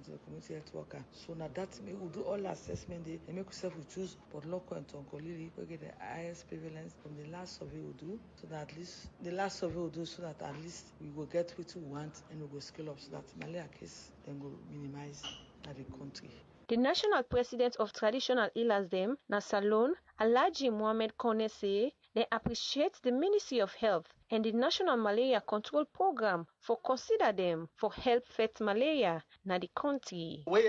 to the community health worker. So now that we will do all assessment day and make yourself we choose but local and tonkolili we get the highest prevalence from the last survey we do, so that at least the last survey we do, so that at least we will get what we want and we go scale up so that malaria case then go minimize at the country. The national president of traditional healers them, na Salone, Alhaji Mohammed Kone say they appreciate the Ministry of Health and the National Malaria Control Program for consider them for help fight malaria na the country. We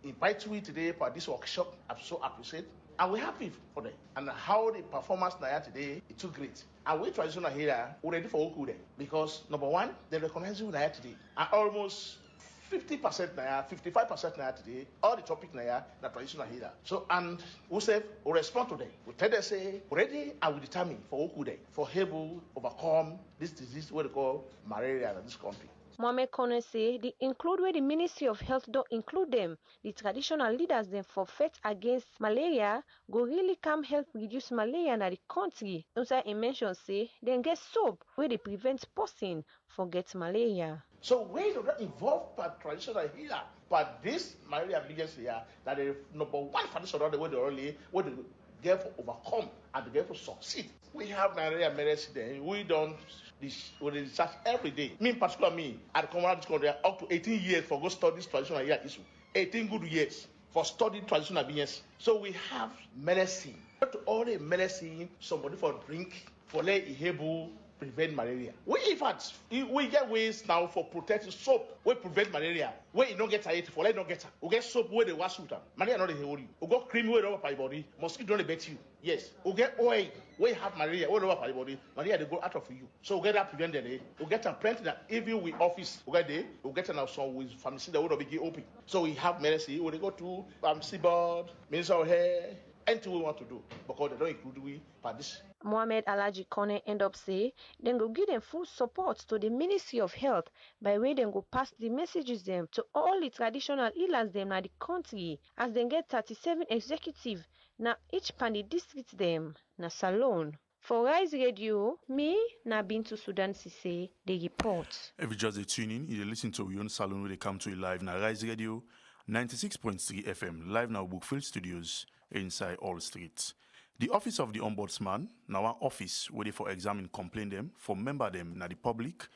invite we today for this workshop. I'm so appreciate. And we're happy for them. And how the performance now today, it's too great. And we traditional healer, we're ready for Okude. Because number one, they recognize you now today. And almost 50% now, 55% now today, all the topic now, the traditional healer. So, and we say, we respond to them. We tell them, say, already I will determine for Okude, for able overcome this disease, what they call malaria in this country. Mohammed Kone say they include where the Ministry of Health don't include them. The traditional leaders them for fight against malaria go really come help reduce malaria in the country. Also, he mentioned say they get soap where they prevent person for get malaria. So we do not involve by traditional healer, but this malaria biggest here that is number one traditional the way they only what they get for overcome and they get for succeed. We have malaria medicine. We don't we research every day. Me in particular, I come around this country up to 18 years for go study this traditional healer issue. 18 good years for studying traditional business. So we have medicine. Not to all the medicine somebody for drink for let able prevent malaria. We in fact we get ways now for protecting soap. We prevent malaria. Where you don't get tired for let not get her. We get soap where they wash with them. Malaria not the hold you. We got cream where over by body. Mosquito don't bet you. Yes. We get oil where you have malaria where over by body. Malaria they go out of you. So we get that prevented. We get them plenty that even with office we get there. We get now some with pharmacy that would be open. So we have medicine. When they go to pharmacy board, Minister of Health. Anything we want to do, because they don't include we by this. Mohammed Alhaji Kone end up say then go give them full support to the Ministry of Health by way then go pass the messages them to all the traditional healers them na the country as they get 37 executive na each pan district them na Salone. For Rise Radio, me na Bintu Sudan Sise, the report. If you just a tune in, you listen to Wi Yone Salone where they come to you live na Rise Radio 96.3 FM live now Brookfield Studios inside All Street. The Office of the Ombudsman, now an office where they for examine complain them, for member them na the public,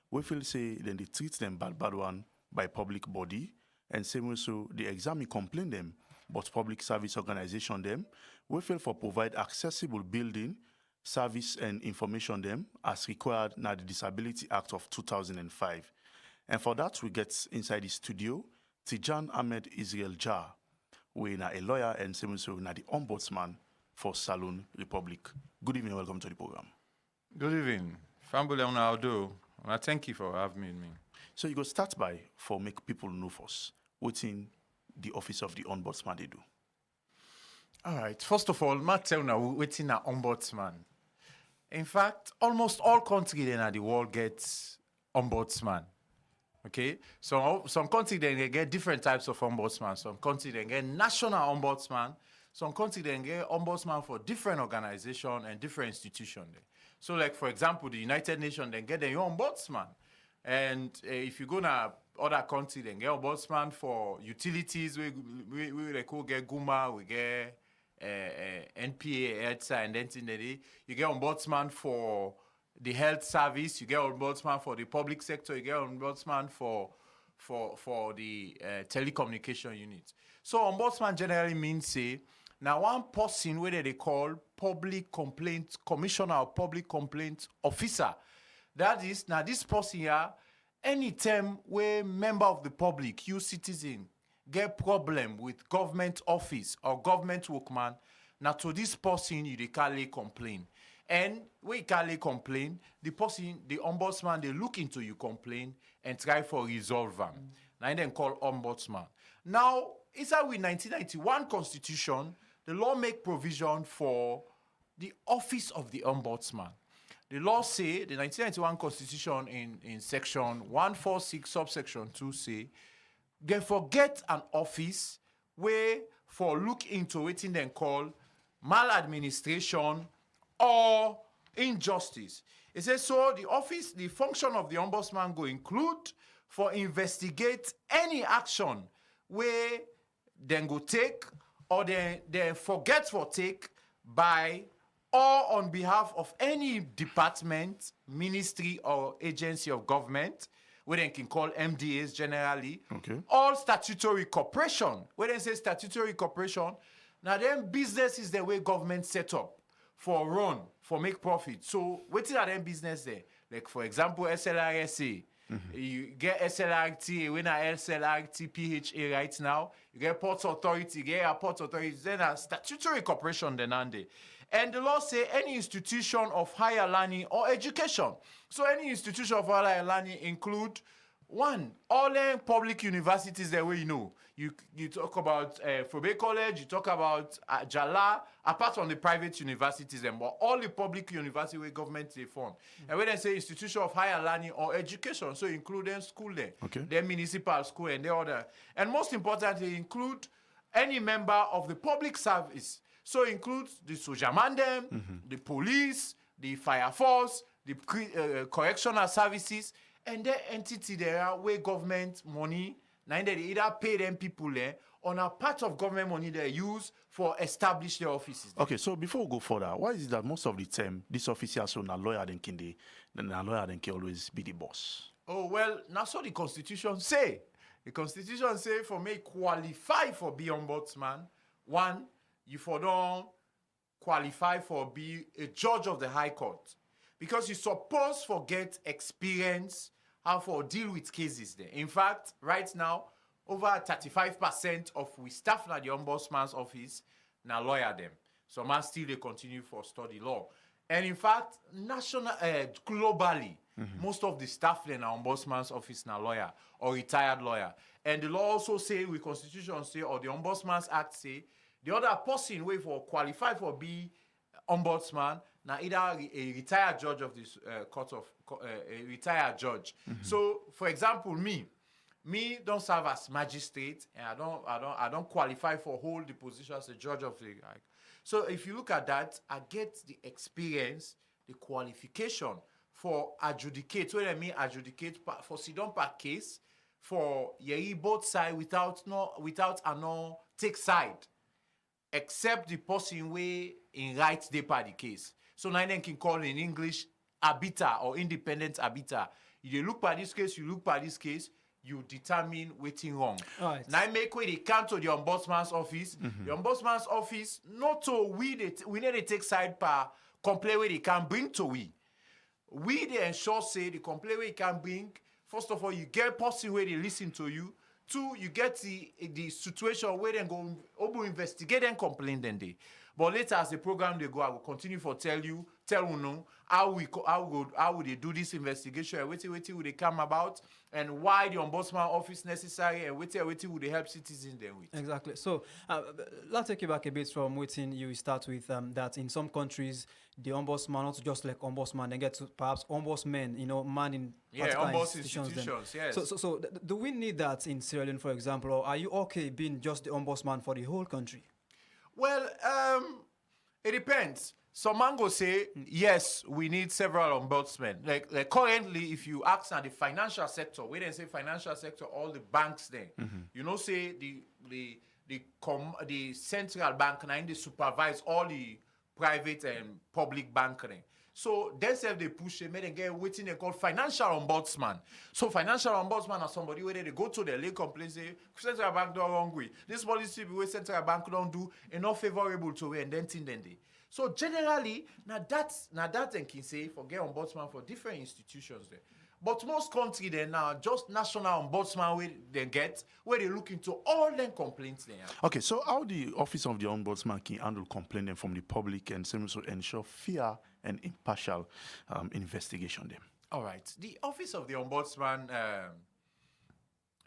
we feel say then they treat them bad one by public body, and same also they examine complain them, but public service organization them, we feel for provide accessible building, service and information them as required na the Disability Act of 2005. And for that we get inside the studio, Tijan Ahmed Israel Jah, we na a lawyer and same also na the Ombudsman for Salone Republic. Good evening and welcome to the program. Good evening. Fambule Unaudo. I thank you for having me. So you go start by for make people know first what's in the Office of the Ombudsman they do. All right. First of all, I tell now what's in an ombudsman. In fact, almost all countries in the world get ombudsman. Okay, so some countries they get different types of ombudsman. Some countries they get national ombudsman. Some countries they get ombudsman for different organizations and different institutions. So, like for example, the United Nations they get their ombudsman, and if you go to other countries, they get ombudsman for utilities. We get GUMA, we get NPA, EDSA, and then you get ombudsman for the health service, you get ombudsman for the public sector, you get ombudsman for the telecommunication unit. So ombudsman generally means say now one person whether they call public complaint commissioner or public complaint officer. That is now this person here, anytime where member of the public, you citizen, get problem with government office or government workman, now to this person you they complain. And when you can't complain, the person, the ombudsman, they look into your complaint and try for resolve them. Now then call ombudsman. Now, inside with 1991 Constitution, the law make provision for the office of the ombudsman. The law say, the 1991 Constitution in section 146 subsection 2 say, they forget an office where for look into it then call maladministration or injustice. It says, so the office, the function of the ombudsman will include for investigate any action where then go take or they forget for take by or on behalf of any department, ministry, or agency of government, where they can call MDAs generally, all statutory corporation. Where they say statutory corporation, now then business is the way government set up for run, for make profit. So what are them business there? Like for example, SLRSA. You get SLRT, when a SLRT PHA right now, you get Ports Authority, you get Airport Authority, then a statutory corporation then ande. And the law say any institution of higher learning or education. So any institution of higher learning include one, all public universities that way you know. You talk about Fobe College, you talk about Jala, apart from the private universities, but all the public universities where government they fund. And when they say institution of higher learning or education, so including school there, then municipal school and the other. And most importantly, include any member of the public service. So includes the Sojamandem, the police, the fire force, the correctional services, and the entity there where government money, now they either pay them people there on a part of government money they use for establish their offices. Okay, so before we go further, why is it that most of the time this officer so na lawyer then can always be the boss? Oh well, that's what the constitution say. The constitution say for me qualify for be ombudsman, one, you for don't qualify for be a judge of the high court. Because you supposed to get experience how for deal with cases there. In fact, right now, over 35% of we staff at the ombudsman's office now lawyer them. So man still they continue for study law. And in fact, globally, most of the staff in our ombudsman's office now lawyer or retired lawyer. And the law also say, we constitution say, or the Ombudsman's Act say, the other person way for qualify for be ombudsman now either a retired judge of this court of a retired judge. So, for example, me don't serve as magistrate, and I don't qualify for hold the position as a judge of the. So, if you look at that, I get the experience, the qualification for adjudicate. What I mean adjudicate for sit down per case for both side without take side. Except the person way in right they part the case. So now they can call in English arbiter or independent arbiter. You look at this case, you determine waiting wrong. Right. Now make way they come to the ombudsman's office. The ombudsman's office, not to we need to take side per complaint where they can bring to we. We they ensure say the complaint where you can bring, first of all, you get person where they listen to you. Two, you get the situation where they go investigate and complain then they. But later as the program they go, I will continue for tell you know how would they do this investigation and what would they come about and why the ombudsman office necessary and what would they help citizens then with. Exactly. So let's take you back a bit from waiting you start with that in some countries the ombudsman not just like ombudsman they get to perhaps ombudsmen man in institutions yes. So do we need that in Sierra Leone, for example, or are you okay being just the ombudsman for the whole country? Well, it depends. Some man go say, yes, we need several ombudsmen. Like currently, if you ask at the financial sector, we didn't say financial sector, all the banks there, say the central bank now they supervise all the private and public banking. So they say they push them and get waiting they call financial ombudsman. So financial ombudsman are somebody where they go to the lay complain say central bank do wrong way. This policy where central bank don't do enough favorable to and then they. So generally, now that they can say forget ombudsman for different institutions there. But most countries they now just national ombudsman where they look into all them complaints there. Okay, so how the office of the ombudsman can handle complaints from the public and also ensure fair and impartial investigation them? All right, the office of the ombudsman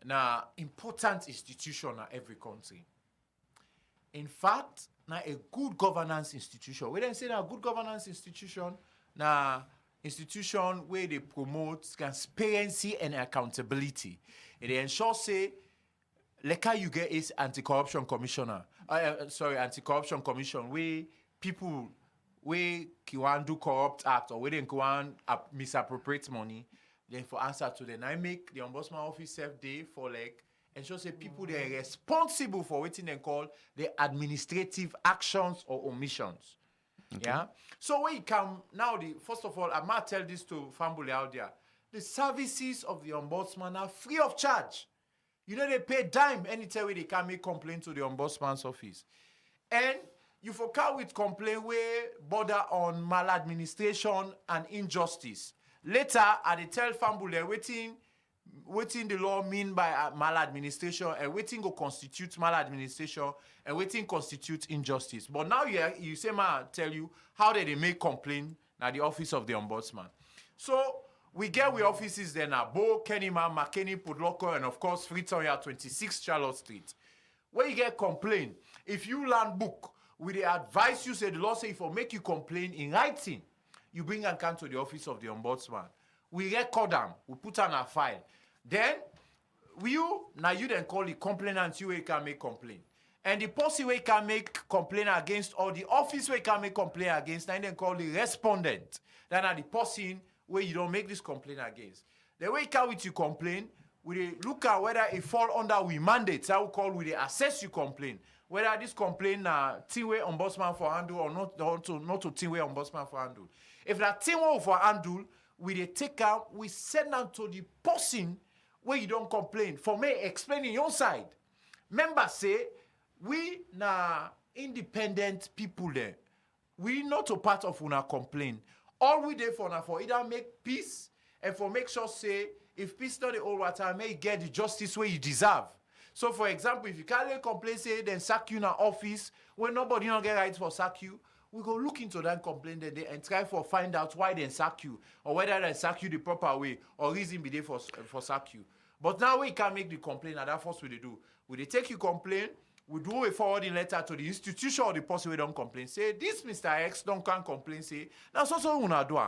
now important institution in every country. In fact, now a good governance institution. We don't say now good governance institution now institution where they promote transparency and accountability. And they ensure say like how you get is anti-corruption commissioner. Anti-corruption commission where people where can do corrupt act or where they can misappropriate money. then for answer to them. I make the Ombudsman office self day for like ensure say people they are responsible for what they call the administrative actions or omissions. Okay. Yeah. So when you come now, first of all, I might tell this to family out there. The services of the Ombudsman are free of charge. You know they pay dime anytime they can make complaint to the Ombudsman's office. And you forget with complaint where border on maladministration and injustice. Later, I tell family waiting the law mean by maladministration and waiting go constitute maladministration and waiting constitute injustice. But now you say tell you how they make complaint at the office of the Ombudsman. So we get with offices there now, Bo, Kennyman, McKinney, Pudloko, and of course Freetown 26 Charlotte Street. Where you get complaint, if you land book, we advise you, say the law say if I make you complain in writing, you bring and come to the office of the Ombudsman. We record them, we put on a file. Then, you then call the complainant, you can make complaint. And the person who can make complaint against, or the office who can make complaint against, and then call the respondent. Then are the person where you don't make this complaint against. The way can with you complain, we look at whether it fall under we mandate, that we call we assess you complaint. Whether this complaint team-way Ombudsman for handle or not to team-way Ombudsman for handle. If that team-way for handle, we take out, we send out to the person where you don't complain. For me, explaining your side. Members say, we na independent people there. We not a part of una complaint. All we there for either make peace and for make sure say, if peace not the whole water, may get the justice where you deserve. So for example, if you can't complain, say, then sack you in an office, when nobody don't get rights for sack you, we go look into that complaint that day and try for find out why they sack you, or whether they sack you the proper way, or reason be there for sack you. But now we can't make the complaint, and that's what we do. We take you complaint, we do a forwarding letter to the institution or the person we don't complain. Say, this Mr. X don't can complain, say, that's also una do.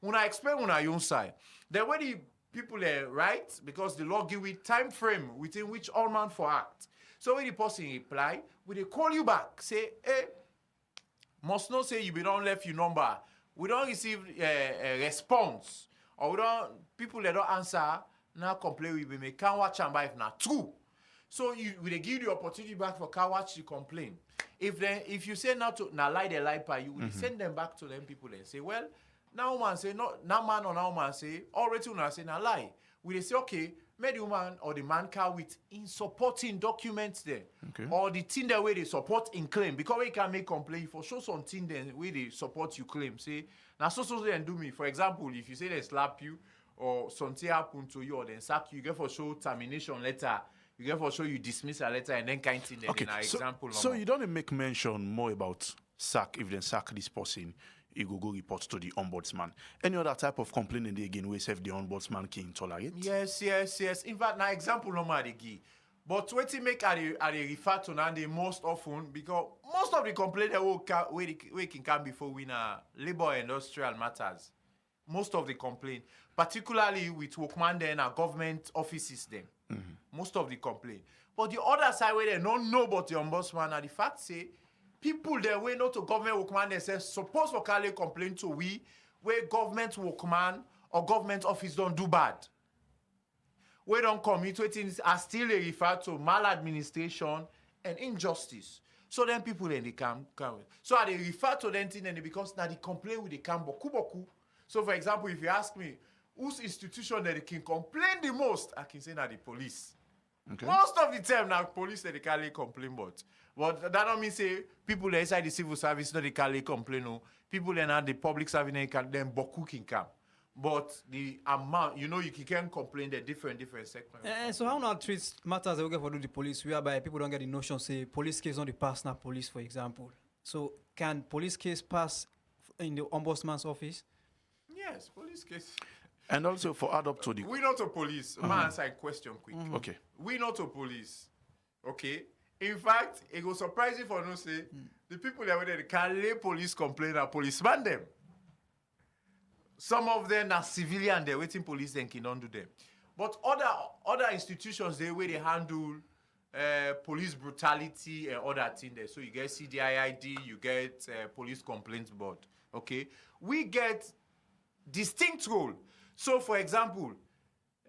Una explain una own side. Then when the people are right, because the law give with time frame within which all man for act. So when the person reply, we they call you back, say, hey, must not say you be don't left your number. We don't receive a response. Or we don't, people that don't answer, now complain we may can't watch and buy if not true. So we give you the opportunity back for can watch the complaint. If you say not to lie they lie by you, we send them back to them people and say, well, now man say no, now man or now man say already una say na lie. We say okay, maybe the woman or the man can with in supporting documents there, okay, or the thing that way they support in claim because we can make complaint for show something then where they support you claim. Say now so they do me. For example, if you say they slap you or something happen to you or then sack you, get for show termination letter. You get for sure you dismiss a letter and then kind of thing. Okay, so you don't make mention more about sack if they sack this person. You go report to the ombudsman. Any other type of complaint again we say the ombudsman can tolerate? Yes. In fact, now example normal they give. But what you make are they refer to now the most often because most of the complaints that we can come before we na labor and industrial matters. Most of the complaint, particularly with workman then and government offices then. Mm-hmm. Most of the complaint. But the other side where they don't know about the ombudsman and the fact say people there way not to government workman they say suppose for Kale complain to we where government workman or government office don't do bad. We don't commit things are still referred to maladministration and injustice. So then people then they come. So they refer to them thing and because now they complain with the come boku. So for example, if you ask me whose institution that they can complain the most, I can say now the police. Okay. Most of the time now police that they can't complain about. But that don't mean say people that inside the civil service no they can't complain. No. People that are the public service they can then boku can come. But the amount, you can complain the different sectors. So how not treat matters that we get for the police whereby people don't get the notion say police case on the pass now police for example. So can police case pass in the ombudsman's office? Yes, police case. And also for add up to the... We not a police. Mm-hmm. Man, answer a question quick. Mm-hmm. Okay. We not a police. Okay? In fact, it was surprising for no say, the people that were there can lay police complaint and policeman them. Some of them are civilian, they're waiting police then cannot do them. But other institutions, they where they handle police brutality and other things there. So you get CDIID, you get police complaints board. Okay? We get distinct role. So, for example,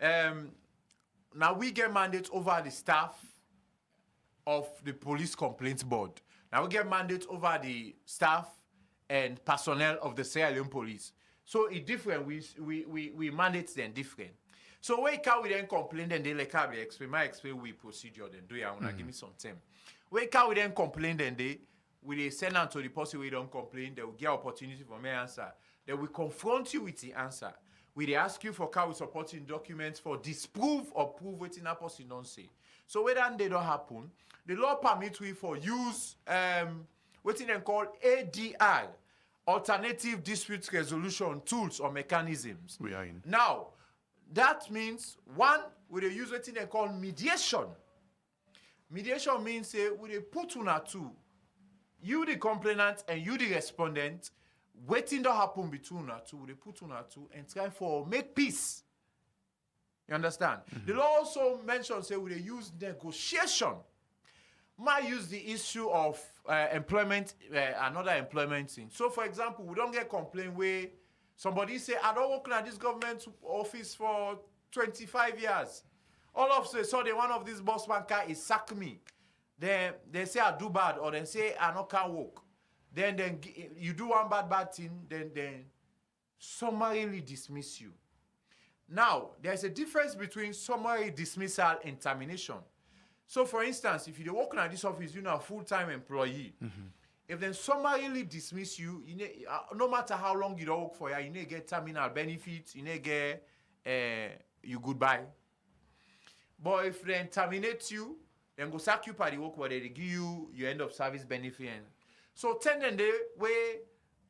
Now we get mandates over the staff of the police complaints board. Now we get mandates over the staff and personnel of the Sierra Leone police. So it's different. We mandate them different. So when can we then complain, then they like explain we procedure, then do you want to give me some time. When can we then complain, then they send out to the person we don't complain, they will get opportunity for me answer. They will confront you with the answer. We they ask you for how we supporting documents for disprove or prove what in that person don't say. So whether they don't happen, the law permits we for use what in called ADR, alternative dispute resolution tools or mechanisms. We are in. Now, that means one, we they use what in call mediation. Mediation means we they put on two. You the complainant and you the respondent, waiting to happen between us two, they put on two and try for make peace. You understand? The law also mentions say we they use negotiation. Might use the issue of employment, another employment thing. So, for example, we don't get complaint where somebody say, I don't work at this government office for 25 years. All of a sudden, one of these boss banker is sack me. Then they say I do bad, or they say I not can work. Then you do one bad thing, then summarily dismiss you. Now, there's a difference between summary dismissal and termination. So, for instance, if you're working at this office, you're a full-time employee. If they summarily dismiss you, no matter how long you don't work for you need get terminal benefits, you need get you goodbye. But if they terminate you, then go sack you by the work where they give you your end of service benefit. So, tend the way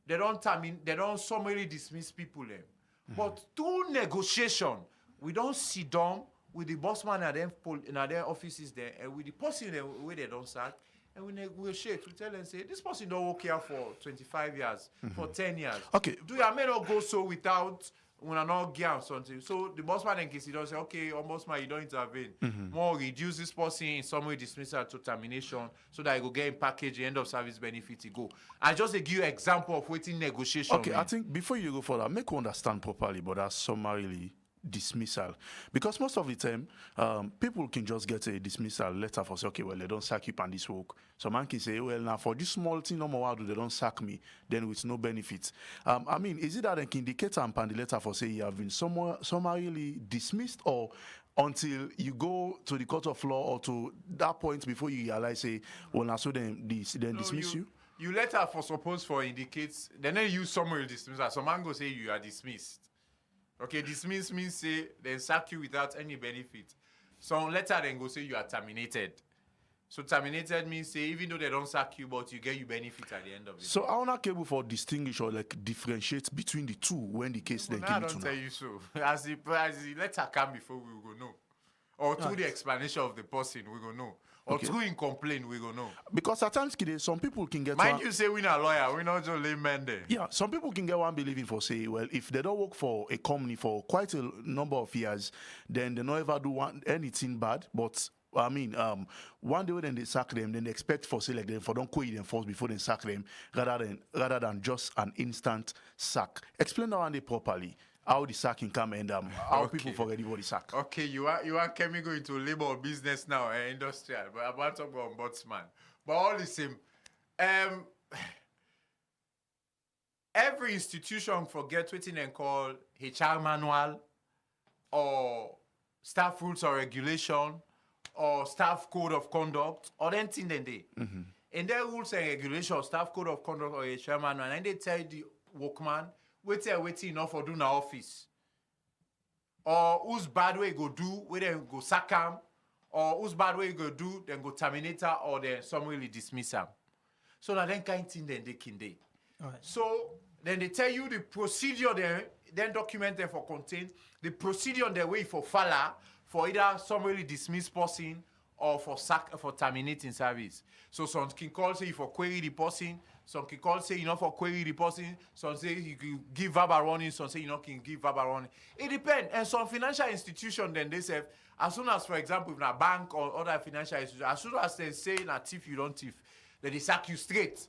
they don't summarily dismiss people. But through negotiation, we don't sit down with the boss man in their offices there, and with the person where they don't sack, and we negotiate. We tell them, say, this person don't work here for 25 years, for 10 years. Okay. Do you may not go so without when I not get something? So the boss man in case he don't say, okay, Ombudsman, you don't intervene. More reduce this person in some way dismissal to termination so that I go get in package, the end of service benefit to go. I just give you example of waiting negotiation. Okay, I think before you go further, make you understand properly, but that's summarily dismissal, because most of the time people can just get a dismissal letter for say, okay, well, they don't sack you on this work. So man can say, well, now for this small thing no more they don't sack me, then with no benefits. I mean, is it that they can indicate on the letter for say you have been summarily dismissed, or until you go to the court of law or to that point before you realize say, well, now so then dismiss you? You letter for suppose for indicates, then they use summary dismissal. Some man go say you are dismissed. Okay, dismiss means say they sack you without any benefit. Some letter then go say you are terminated. So terminated means say even though they don't sack you, but you get your benefit at the end of it. So I wanna able for distinguish or like differentiate between the two when the case then came I don't tell you so. As the letter come before, we will go know. Or through the explanation of the person, we will know. Or through in complaint, we will know. Because at times, some people can get... Mind you say we're not a lawyer, we're not just layman there. Yeah, some people can get one believing for say, well, if they don't work for a company for quite a number of years, then they don't ever do anything bad. But, I mean, one day when they sack them, then they expect for say like them for don't quit them first before they sack them, rather than just an instant sack. Explain that one day properly. How the sacking come and how people forget what the sack. Okay, you are coming go into labor or business now, industrial, but I want to talk about ombudsman. But all the same, every institution forget what they call HR manual or staff rules or regulation or staff code of conduct or anything then they. In their rules and regulation, staff code of conduct or HR manual, and they tell the workman, waiting enough for doing the office. Or whose bad way go do, where they go sack him, or whose bad way go do, then go terminate her, or then somebody dismiss him. So that then kind of thing then they can do. Right. So then they tell you the procedure then document them for content, the procedure on their way for follow, for either somebody dismiss person or for sack for terminating service. So some can call say for query the person, some can call say for query the person, some say you can give verbal warning, some say can give verbal warning. It depends. And some financial institution then they say, as soon as for example if a bank or other financial institution, as soon as they say na thief you don't thief, then they sack you straight.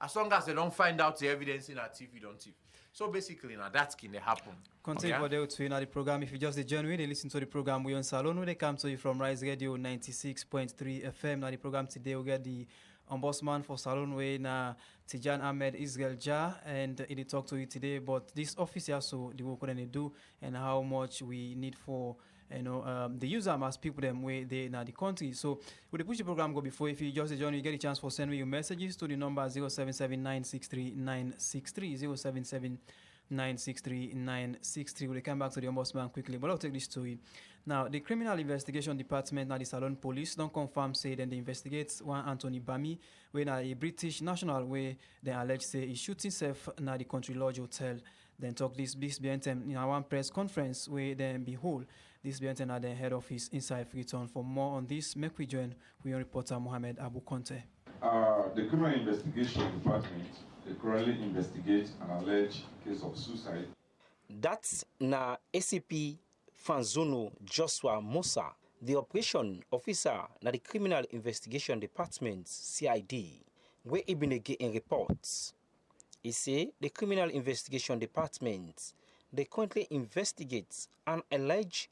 as long as they don't find out the evidence in a thief, you don't thief. So basically, now that's can happen. Continue for the to the program. If you just join they listen to the program Wi Yone Salone, where they come to you from Rise Radio 96.3 FM. Now the program today we get the Ombudsman for Salone way na Tijan Ahmed Israel Ja, and he talk to you today about this office also the work they do and how much we need for the user must people them way they in the country. So with the push the program go before, if you just join, you get a chance for sending your messages to the number 077963963077. 963 We'll come back to the Ombudsman quickly, but I'll take this to you. Now, the Criminal Investigation Department, now the Salone Police, don't confirm, say, then they investigate one Anthony Bami, where now a British national, where they allege, say, he shoots himself now the Country Lodge Hotel. Then talk this behind them in one press conference, where then behold, this behind them at the head office inside Freetown. For more on this, make we join with reporter Mohamed Abu Conte. The Criminal Investigation Department, they currently investigate an alleged case of suicide. That's na ACP Fanzono Joshua Musa, the operation officer na the Criminal Investigation Department CID, where he been getting reports. He say the Criminal Investigation Department they currently investigate an alleged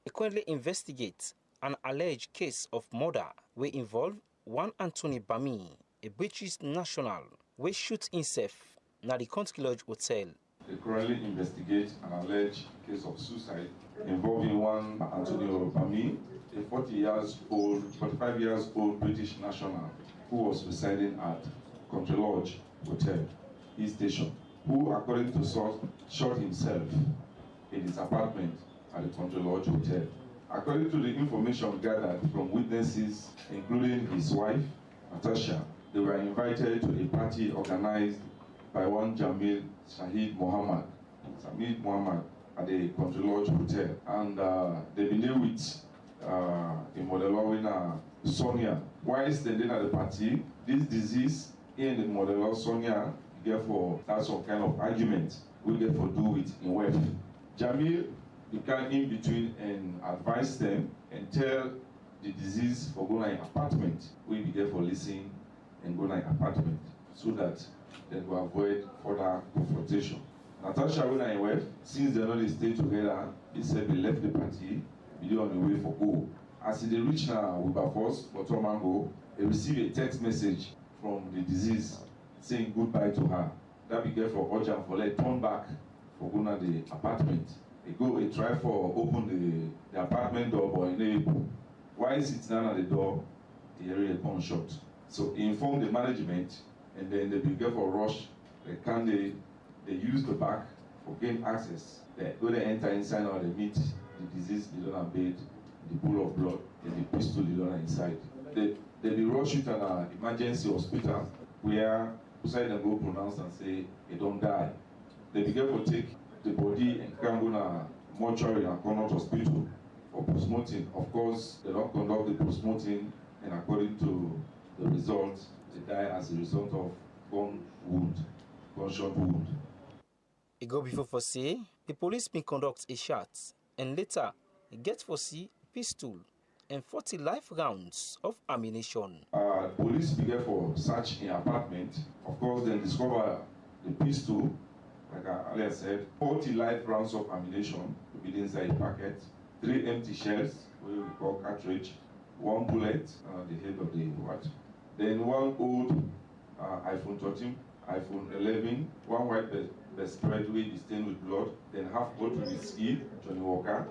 case of murder where involve one Anthony Bami, a British national, where shoots himself na the Country Lodge Hotel. They currently investigate an alleged case of suicide involving one Antonio Bami, a 45 years old British national who was residing at Country Lodge Hotel, East Station, who, according to source, shot himself in his apartment at the Country Lodge Hotel. According to the information gathered from witnesses, including his wife, Natasha, they were invited to a party organized by one Jamil Shahid Muhammad at the Country Lodge Hotel. And they been there with a Modelowina Sonia. Whilst they did at the party, this disease in the Modelo Sonia, therefore, that's some kind of argument we get for do it in web. Jamil became in between and advised them and tell the disease for go to apartment. We be there for listening and go to apartment so that they will avoid further confrontation. Natasha when I went, since they know they stay together, they said they left the party, they on the way for go. As they reach now Wilberforce, Botomango, they receive a text message from the disease saying goodbye to her. That be there for urgent for let turn back for go to the apartment. They try for open the apartment door, but enable. While sitting down at the door, he heard a gunshot. So he informed the management, and then they began for rush. They use the back for gain access. They enter inside or they meet the disease, they don't bed, the pool of blood, and the pistol they don't inside. They be rushed to an emergency hospital where beside them go pronounce and say they don't die. They began to take the body and come to a mortuary and Connaught Hospital for postmortem. Of course, they don't conduct the postmortem, and according to the results, they die as a result of gunshot wound. It go before for say, the police been conduct a shot, and later get for see pistol and 40 live rounds of ammunition. Police began for search in apartment. Of course, they discover the pistol, like I earlier said, 40 live rounds of ammunition to be inside the packet, 3 empty shells, we call cartridge, 1 bullet on the head of the watch. Then 1 old iPhone 13, iPhone 11, 1 white spread with stained with blood, then half bottle with ski, Johnny Walker,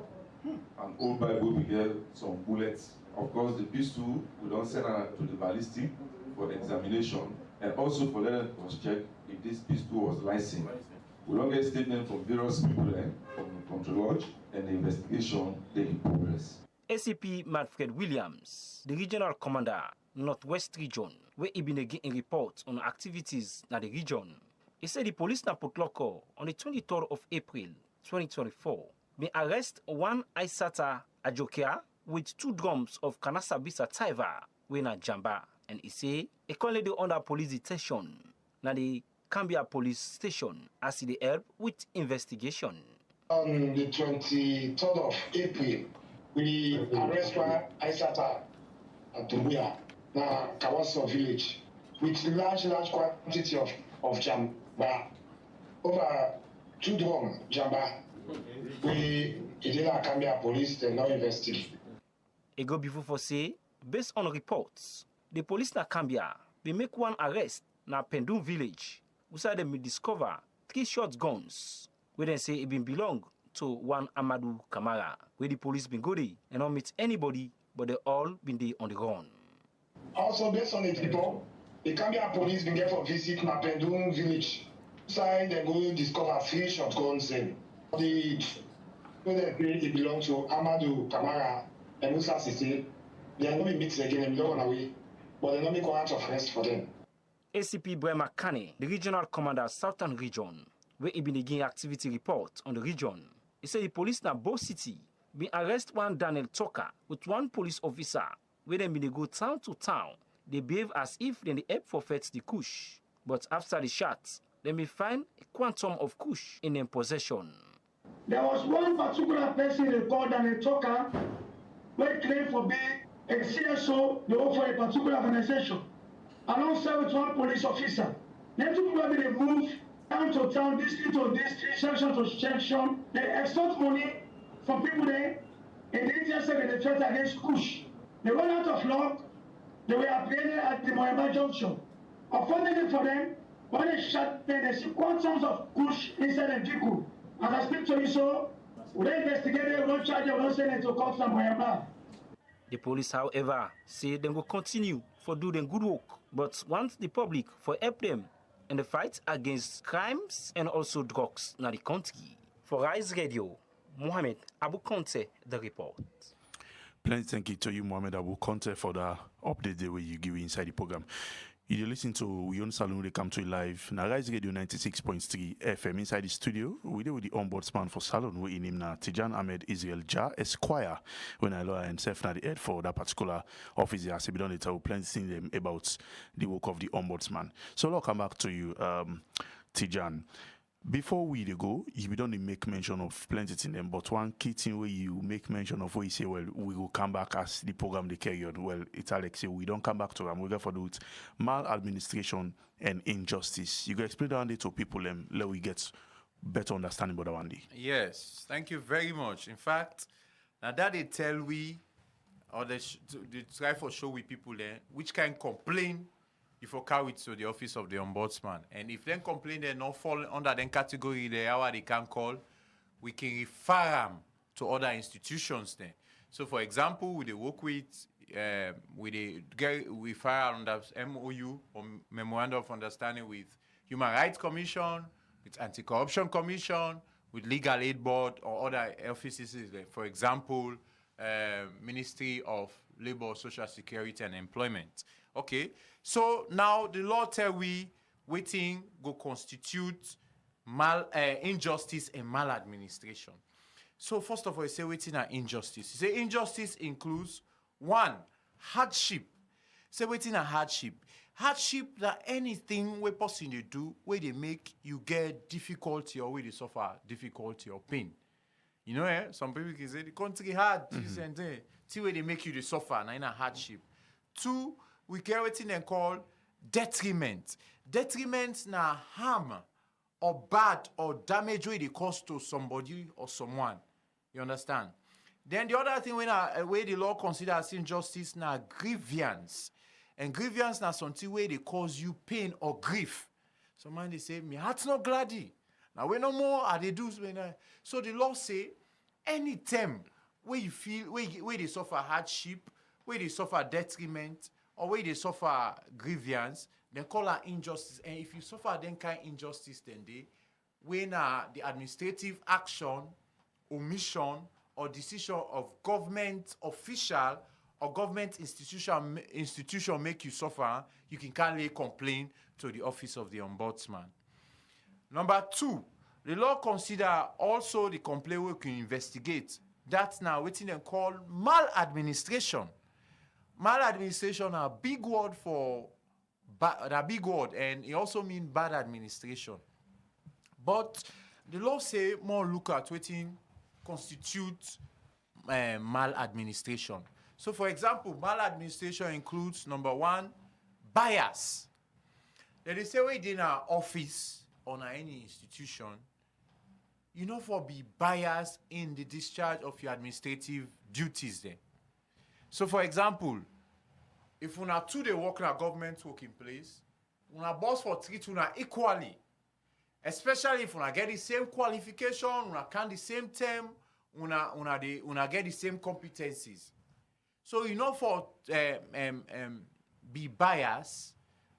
an old Bible we get some bullets. Of course, the pistol we don't send her to the ballistic for examination, and also for let them cross-check if this pistol was licensed. We don't get statement from various people from the Country Lodge, and the investigation they in progress. ACP Manfred Williams, the regional commander, Northwest Region, where he been getting reports on activities in the region. He said the police na Potloko on the 23rd of April 2024 may arrest one Aisata Ajokia with 2 drums of Kanasabisa Taiva when na Jamba. And he say he currently the under police detention na the Cambia police station as he help with investigation. On the 23rd of April, we arrest one Aisata Atumbuya na Kawaso village with large quantity of of Jamba, over 2 drum Jamba. We Idina Kambia police, they now investigate. A go before for say, based on reports, the police na Cambia, they make one arrest na Pendun village. Usai them discover 3 short guns, where they say it been belong to one Amadou Kamara, where the police been go there and not meet anybody, but they all been there on the run. Also, based on the report, the Kambia police been there for visit na Pendun village. Usai they go discover 3 short guns then. It belong to Amadou Kamara and Musa Sisi. They are not be mixed again, and don't run away, but they not make warrant of arrest for them. ACP Brema Kane, the regional commander Southern Region, where he been again activity report on the region. He said the police na Bo City been arrest one Daniel Toka with one police officer, where they been go town to town. They behave as if they help forfeit the kush, but after the shots, they may find a quantum of kush in their possession. There was one particular person they called Daniel Toka, who claimed for being a CSO, they work for a particular organization, alongside with one police officer. Then two people they move town to town, district to district, section to section. They extort money from people there, and they intercept and they fight against Kush. They run out of luck. They were apprehended at the Moyamba Junction. Unfortunately for them, when they shot them, they see quantities of Kush inside the vehicle. As I speak to you, so we investigated, we don't charge them, we don't send them to court from Moyamba. The police, however, say they will continue for doing good work, but want the public for help them in the fight against crimes and also drugs in the country. For Rise Radio, Mohamed Abu Conte, the report. Plenty thank you to you, Mohamed Abu Conte, for the update that you give inside the program. You listen to Wi Yone Salone, they come to you live. Now, Rise Radio 96.3 FM inside the studio. We deal with the Ombudsman for Salone. We in him now, Tijan Ahmed Israel Ja Esquire. When I lawyer and self now the head for that particular office, I say we don't tell plenty things them about the work of the Ombudsman. So I'll come back to you, Tijan. Before we go, you don't make mention of plenty things them, but one key thing where you make mention of where you say, well, we will come back as the program they carry on. Well, it's Alex say we don't come back to them. We go for those maladministration and injustice. You can explain that to people and let we get better understanding about that one day. Yes, thank you very much. In fact, now that they tell we, or they try for show with people there, which can complain if you carry it to the office of the Ombudsman. And if then complain they not fall under the category they how they can call, we can refer them to other institutions then. So for example, we work with we file under MOU or Memorandum of Understanding with Human Rights Commission, with Anti-Corruption Commission, with Legal Aid Board or other offices, for example, Ministry of Labor, Social Security and Employment. Okay, so now the law tell we waiting go constitute injustice and maladministration. So first of all, you say waiting an injustice. You say injustice includes one, hardship. Say waiting a hardship. Hardship that anything we person they do where they make you get difficulty or where they suffer difficulty or pain. You know, some people can say the country hard, this and that. See where they make you the suffer, now in a hardship. Two, we get what they call detriment. Detriment na harm or bad or damage where they cause to somebody or someone. You understand? Then the other thing where the law considers injustice na grievance. And grievance na something where they cause you pain or grief. Some man they say, me heart's not gladdy. Now we no more are they do so the law say anytime where you feel where they suffer hardship, where they suffer detriment, or where they suffer grievance, they call that injustice. And if you suffer then kind injustice, then when the administrative action, omission, or decision of government official or government institution make you suffer, you can kindly complain to the office of the Ombudsman. Number two, the law consider also the complaint we can investigate. That's now what they call maladministration. Maladministration are a big word and it also means bad administration. But the law say more look at what constitutes maladministration. So for example, maladministration includes number one, bias. they say within our office or any institution, you know, for be biased in the discharge of your administrative duties then. So for example, if una two they work in a government working place, una boss for treat una equally. Especially if una get the same qualification, una can the same term, una get the same competencies. So you know for be biased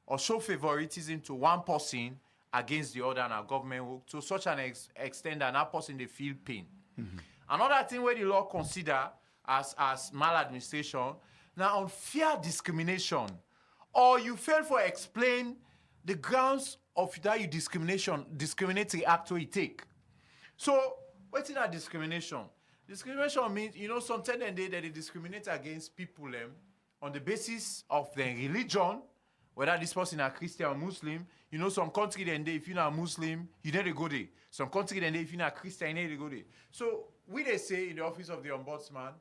or show favoritism to one person against the other in a government work to such an extent that that person they feel pain. Another thing where the law consider as maladministration, now unfair discrimination, or you fail for explain the grounds of that you discriminatory act you take. So what's in that discrimination? Discrimination means, you know, sometimes they discriminate against people on the basis of their religion, whether this person is Christian or Muslim. You know, some country if you're not a Muslim, you need to go there. Some country if you're not Christian, you need to go there. So we they say in the office of the Ombudsman,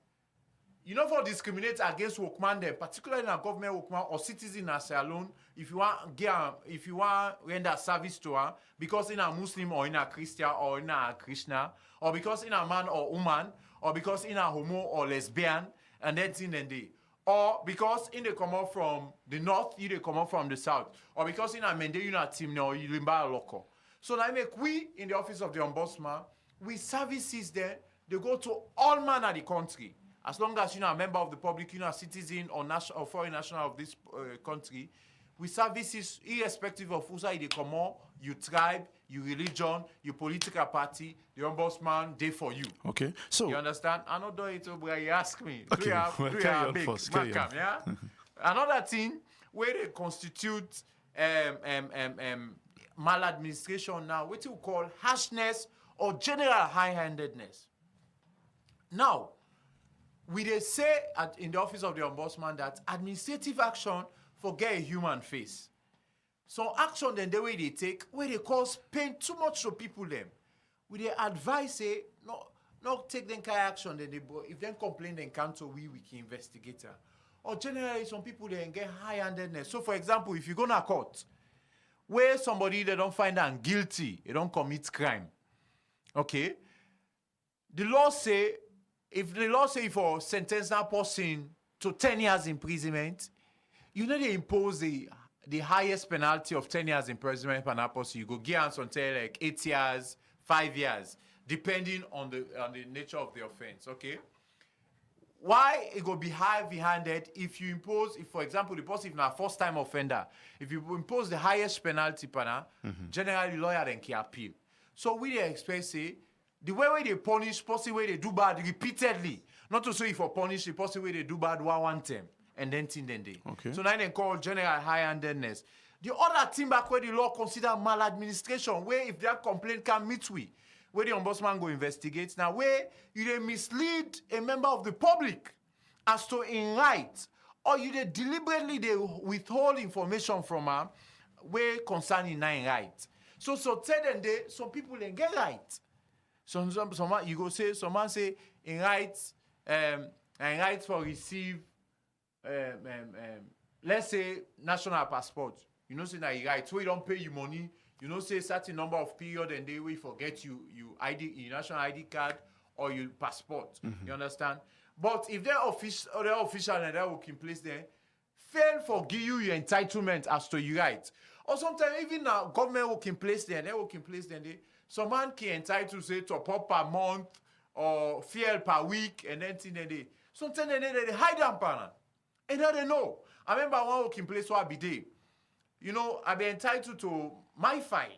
you know, for discriminate against workman them, particularly in a government workman or citizen as alone, if you want render service to her, because in a Muslim or in a Christian or in a Krishna, or because in a man or woman, or because in a homo or lesbian, and then thing and day. Or because in they come out from the north, you they come out from the south, or because in a mende you not team or you limba local. So now make we in the office of the Ombudsman, we services there, they go to all man of the country. As long as you're a member of the public, you're a citizen or national or foreign national of this country, we services irrespective of who side they come on, your tribe, your religion, your political party, the Ombudsman, they for you. Okay, so you understand? I don't do it where you ask me. Okay, carry on first. Yeah? Another thing where they constitute maladministration now, what you call harshness or general high-handedness. Now, we they say in the office of the Ombudsman that administrative action forget a human face. So action then the way they take, where they cause pain too much to people them. We they advise say not take them kind of action then they if they complain then come to we can investigate her. Or generally some people they get high-handedness. So for example, if you go to court where somebody they don't find them guilty, they don't commit crime. Okay? The law say if the law say for sentence that person to 10 years imprisonment, you know they impose the highest penalty of 10 years imprisonment per that person. You go give us until like 8 years, 5 years, depending on the nature of the offense. Okay. Why it go be heavy-handed if you impose, if for example the person is a first-time offender, if you impose the highest penalty per now, generally lawyer then can appeal. So we they expect say the way they punish, person way they do bad repeatedly. Not to say if you punish the person way they do bad one time and then they. Okay. So now they call general high-handedness. The other thing back where the law consider maladministration, where if that complaint can meet we, where the Ombudsman go investigate. Now where you they mislead a member of the public as to in right, or you they deliberately they withhold information from her where concerning in right. So tell them they some people they get right. Some you go say someone say in rights for receive let's say national passport. You know say that you right, so you don't pay you money. You know say certain number of period and they will forget you ID your national ID card or your passport. You understand? But if they're official and they're working place there, fail for give you your entitlement as to your right. Or sometimes even now government working place there, they working place there. Some man can entitled to say top up per month or fuel per week and then thing they. Sometimes they hide them partner. And now they know. I remember one working place where I be there. You know, I be entitled to my file.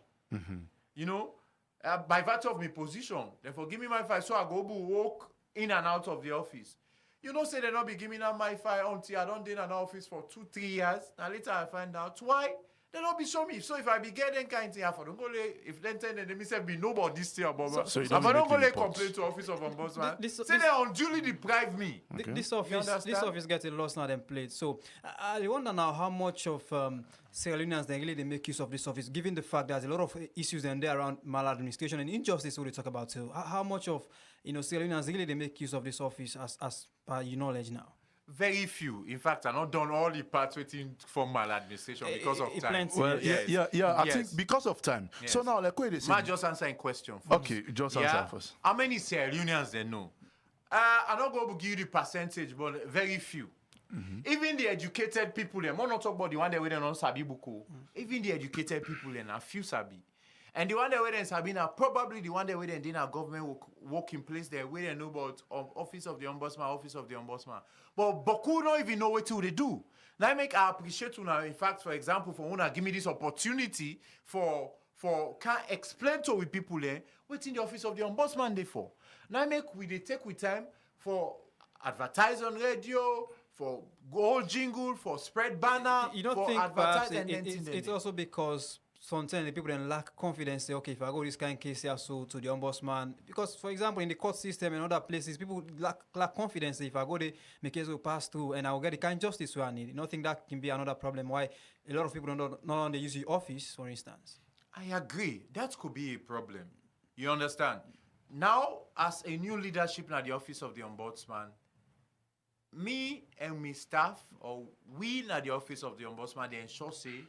You know, by virtue of my position. Therefore, give me my file so I go walk in and out of the office. You know, say they not be giving out my file until I don't do in an office for 2-3 years. Now later I find out why. They don't be show me. So if I be getting kind of thing, I don't go if then tell them they say be nobody this year, but so if I don't go complain to office of Ombudsman, say they unduly deprive me. Okay. This office getting lost now than played. So I wonder now how much of Sierra Leoneans they really they make use of this office, given the fact there's a lot of issues in there around maladministration and injustice we talk about. So how much of Sierra Leoneans really they make use of this office as per your knowledge now? Very few. In fact, I've not done all the parts waiting for maladministration because of time. plenty. Well, Yes. yeah. I Yes. think because of time. Yes. So now, like, wait a Ma second. just answer a question first. Okay, just answer first. How many Sierra Leoneans they know? I'm not going to give you the percentage, but very few. Even the educated people, I'm not talking about the one that we don't sabi buku. Even the educated people, and a few sabi. And the one that we don't sabi now, probably the one that we don't in our government work in place there, we don't know about Office of the Ombudsman. But Boku don't even know what to do. Now I appreciate you now, in fact, for example, for una give me this opportunity for can explain to with people there what in the Office of the Ombudsman they for. Now they take with time for advertise on radio, for gold jingle, for spread banner, You don't for think advertise perhaps and then it's also because sometimes the people then lack confidence, say, okay, if I go this kind of case here so to the ombudsman, because for example in the court system and other places, people lack confidence that if I go there, my case will pass through and I will get the kind of justice where I need. You don't think that can be another problem why a lot of people don't use the office, for instance? I agree. That could be a problem. You understand? Now, as a new leadership in the Office of the Ombudsman, me and my staff, or we in the Office of the Ombudsman, they ensure say,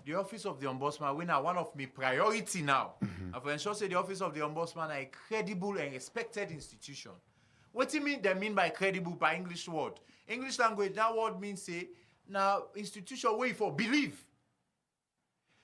the Office of the Ombudsman, we now one of my priority now. And for ensure say the Office of the Ombudsman are a credible and respected institution. What do you mean they mean by credible by English word? English language, that word means say, now institution way for believe.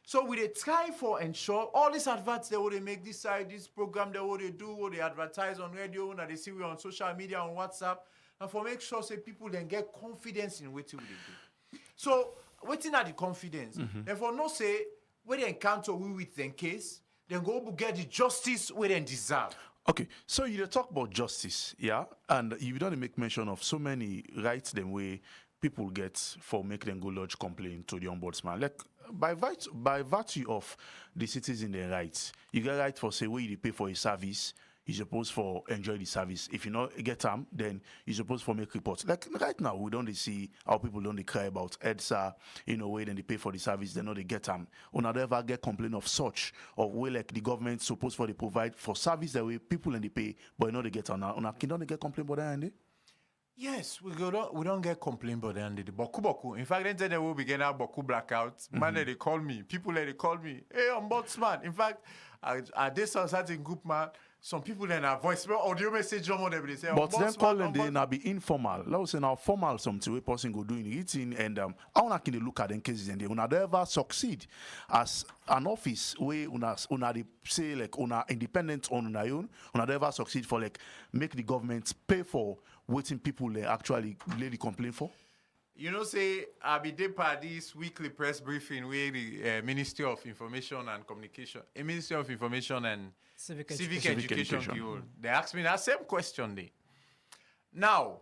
So we they try for ensure all these adverts they would make this side, this program they would do, what they advertise on radio, and they see we on social media, on WhatsApp, and for make sure say people then get confidence in what we do. So waiting at the confidence. Therefore, no say when they encounter we with them case, then go get the justice where they deserve. Okay, so you talk about justice, yeah, and you don't make mention of so many rights them way people get for making them go lodge complaint to the ombudsman. Like by virtue of the citizen their rights, you get right for say where you pay for a service, you're supposed for enjoy the service. If you not get them, then you're supposed for make reports. Like right now, we don't see how people don't cry about EDSA, way then they pay for the service, they know they get them. Or not ever get complaint of such, or way like the government supposed for they provide for service that way people and they pay, but they get on a can don't they get complaint about that, Andy? Yes, we don't get complaint about the boku. In fact, then they will begin our boku blackouts. Man, they call me. People they call me. Hey, ombudsman. In fact, I did certain group man. Some people then have voicemail audio message on them. They say, but then calling they now be informal. Let's say now formal something we person go doing written and how can they look at them cases and they will never succeed as an office where una they say like una independent on una own, una never succeed for like make the government pay for waiting people they actually lay the complaint for. Say I be there for this weekly press briefing where the Ministry of Information and Communication, Ministry of Information and Civic Education. They asked me that same question there. Now,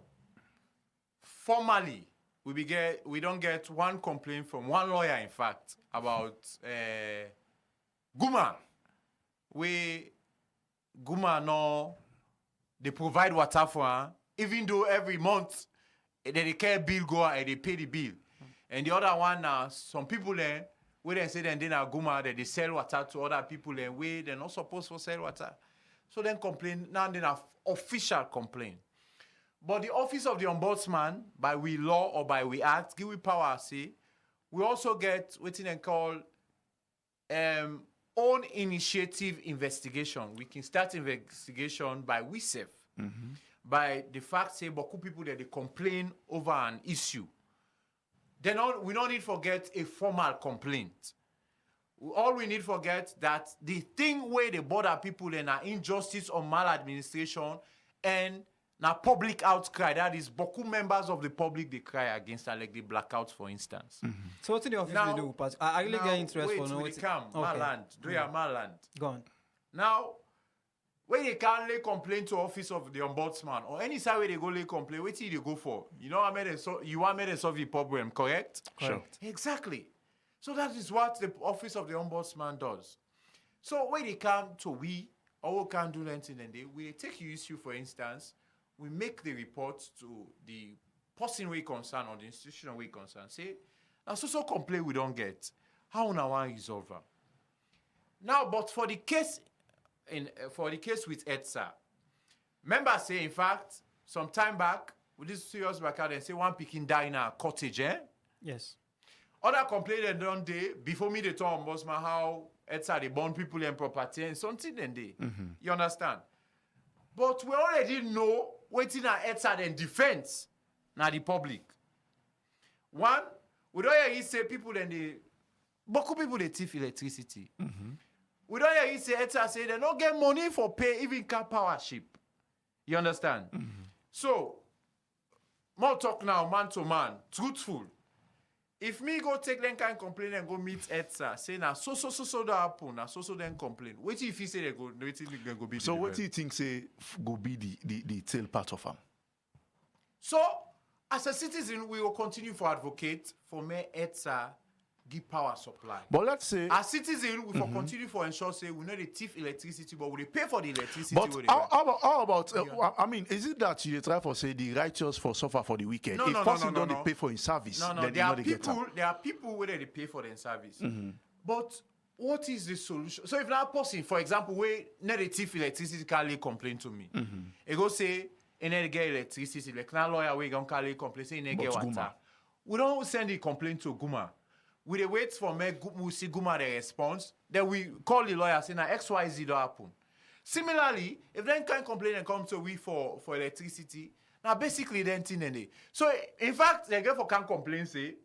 formally, we don't get one complaint from one lawyer, in fact, about Guma. Guma no, they provide water for her, even though every month they care bill go and they pay the bill. And the other one now, some people then, where they say then are Guma that they sell water to other people and way they're not supposed to sell water. So then complain, now they have official complaint. But the Office of the Ombudsman, by we law or by we act, give we power, see, we also get what they call own initiative investigation. We can start investigation by we self. By the fact say beaucoup people that they complain over an issue. Then we don't need to forget a formal complaint. All we need to forget that the thing where they bother people in are injustice or maladministration and now public outcry. That is beaucoup members of the public they cry against like the blackouts, for instance. So what's in the office we do? I really get interested for wait, Maland. Maland. Go on. Now, when they can't lay complaint to Office of the Ombudsman or any side where they go lay complaint, what do they go for? You want me to solve the problem, correct? Sure. Exactly. So that is what the Office of the Ombudsman does. So when they come to we can't do anything, and we take your issue, for instance, we make the report to the person we concern or the institution we concern. Say, now so complaint we don't get. How now one resolve her? Now, but for the case with EDSA, members say, in fact, some time back, with this serious blackout, and say one picking die in a cottage, Yes. Other complaint and don't they before me they told Ombudsman how it's they burn people and property and something then they. You understand? But we already know waiting at ETSA and defense now the public. One, we don't hear you say people then they beaucoup people they thief electricity. We don't hear you say ETSA say they don't get money for pay even car power ship. You understand? So more talk now, man to man, truthful. If me go take them kind complaint and go meet ETSA, say na so that happen, na so then complain. Wait if he say they go, wait till they go be. So what do you think say go be the tail part of them? So as a citizen, we will continue to advocate for me ETSA give power supply. But let's say as citizen, we will continue to ensure say we know the thief electricity, but we pay for the electricity. But how about I mean, is it that you try for say the righteous for suffer for the wicked? If person don't pay for his service, then there are people where they pay for their service. But what is the solution? So if that person, for example, where not a thief electricity can complain to me, it go say and then get electricity, like now lawyer we gonna call complain say and get water. We don't send the complaint to Guma. We dey wait for me, we see Guma the response. Then we call the lawyer saying that XYZ don't happen. Similarly, if they can't complain and come to we for electricity, now basically then thing they. So in fact, they get for can't complain say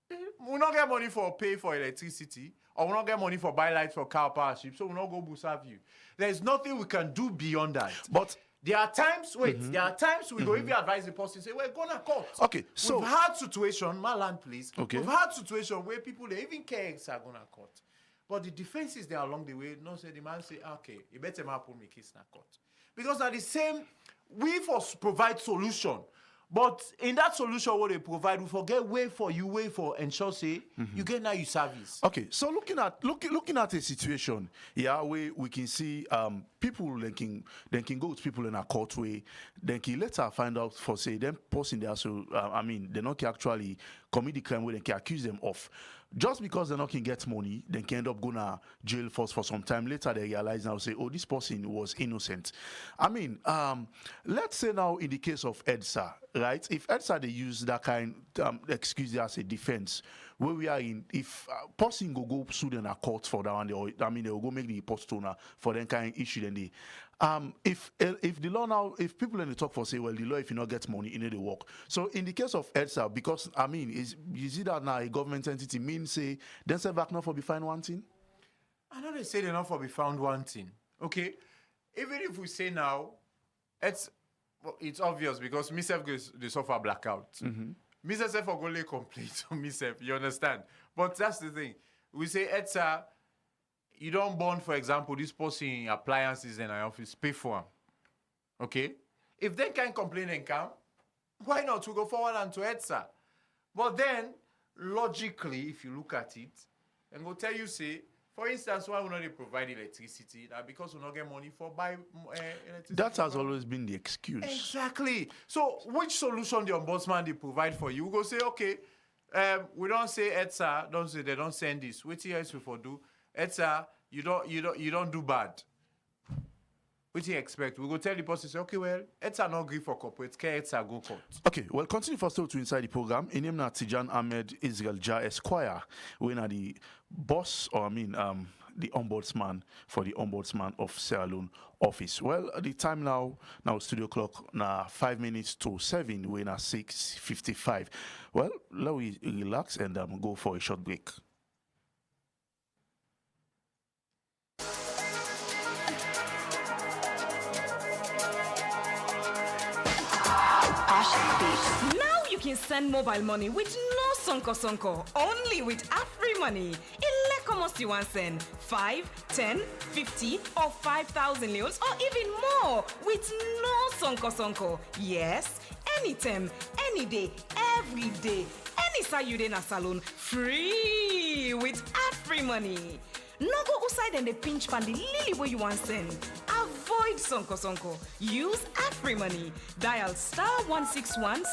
we not get money for pay for electricity, or we not get money for buy lights for car power ship, so we not go boost our view. There is nothing we can do beyond that. But there are times, there are times we go even advise the person, say, we're going to court. Okay, so we've had situation, my land, please. Okay. We've had situation where people, they even care are going to court. But the defense is there along the way. No, say the man say, okay, you better not put me case in court. Because at the same, we first provide solution. But in that solution, what they provide, we forget way for ensure say you get now your service. Okay, so looking at a situation, where we can see people they can go to people in a court way, then can later find out for say them person there so they not can actually commit the crime where they can accuse them of. Just because they not can get money, they can end up going to jail for some time. Later, they realize now, say, oh, this person was innocent. I mean, let's say now in the case of EDSA, right? If EDSA, they use that kind, excuse as a defense, where we are in, if person go sue them a court for that one, they will go make the post owner for them kind of issue, then they. If the law now, if people in the talk for say, well, the law, if you not get money, you need to work. So in the case of EDSA, because you see that now a government entity means say, then say back now for be found wanting? I know they say they're not for be found wanting. Okay, even if we say now, it's obvious because myself they suffer blackout. Myself for go lay complaint on myself. You understand? But that's the thing. We say EDSA. You don't burn, for example, this person appliances in our office, pay for them. Okay? If they can't complain and come, why not to go forward and to EDSA? But then, logically, if you look at it, and go tell you, say, for instance, why we not provide electricity? That because we not get money for buy electricity. That has always been the excuse. Exactly. So, which solution the Ombudsman they provide for you? We go say, okay, we don't say EDSA, don't say they don't send this. What else we for do? EDSA, you don't do bad. What do you expect? We go tell the person, say, okay, well, EDSA not agree for corporate care, EDSA go court. Okay, well, continue first to inside the program. In name na Tijan Ahmed Israel Jah Esquire, we are the boss, or the ombudsman for the Ombudsman of Sierra Leone office. Well, the time now studio clock na 5 minutes to 7, we na 6:55. Well, let we relax and go for a short break. Now you can send mobile money with no sonko, only with AfriMoney. Ilek you want send 5, 10, 50 or 5,000 leos or even more with no sonko. Yes, anytime, any day, every day, any side you in a salon, free with AfriMoney. No go outside and the pinch pan the lily where you want send. Avoid sonko. Use AfriMoney. Dial *161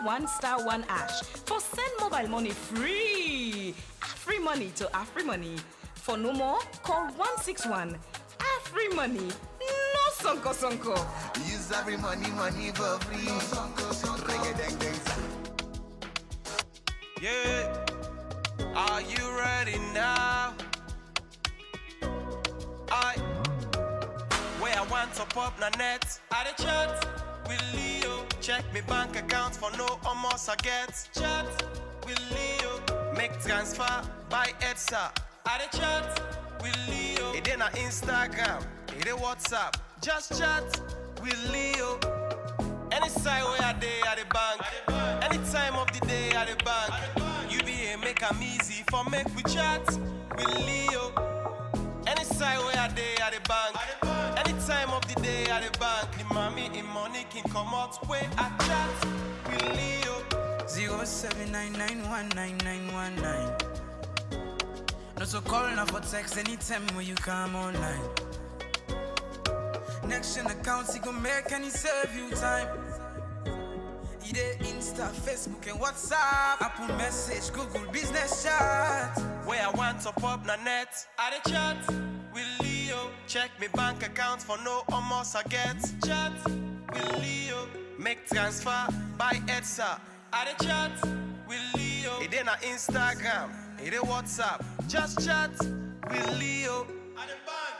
*1 # for send mobile money free. AfriMoney to AfriMoney. For no more, call 161. AfriMoney. No sonko. Use every money for free. Yeah, are you ready now? Where I want to pop na net. I dey chat with Leo. Check me bank account for no almost I get. Chat with Leo. Make transfer by EDSA. I dey chat with Leo. It then on Instagram. It dey WhatsApp. Just chat with Leo. Any side where I dey at the bank. Any time of the day at the bank. You be here make 'em easy for make we chat with Leo. Any side where I day at the bank. Any time of the day at the bank. The mommy in money can come out where I chat with Leo. 0799199919. No so call now for text anytime when you come online. Next gen accounts you can make any save you time. Either Insta, Facebook and WhatsApp. Apple Message, Google Business Chat. Where I want to pop na net. I dey chat with Leo. Check me bank account for no almost I get. Chat with Leo. Make transfer by EDSA. I dey chat with Leo. It then on Instagram. It is WhatsApp. Just chat with Leo. At the bank.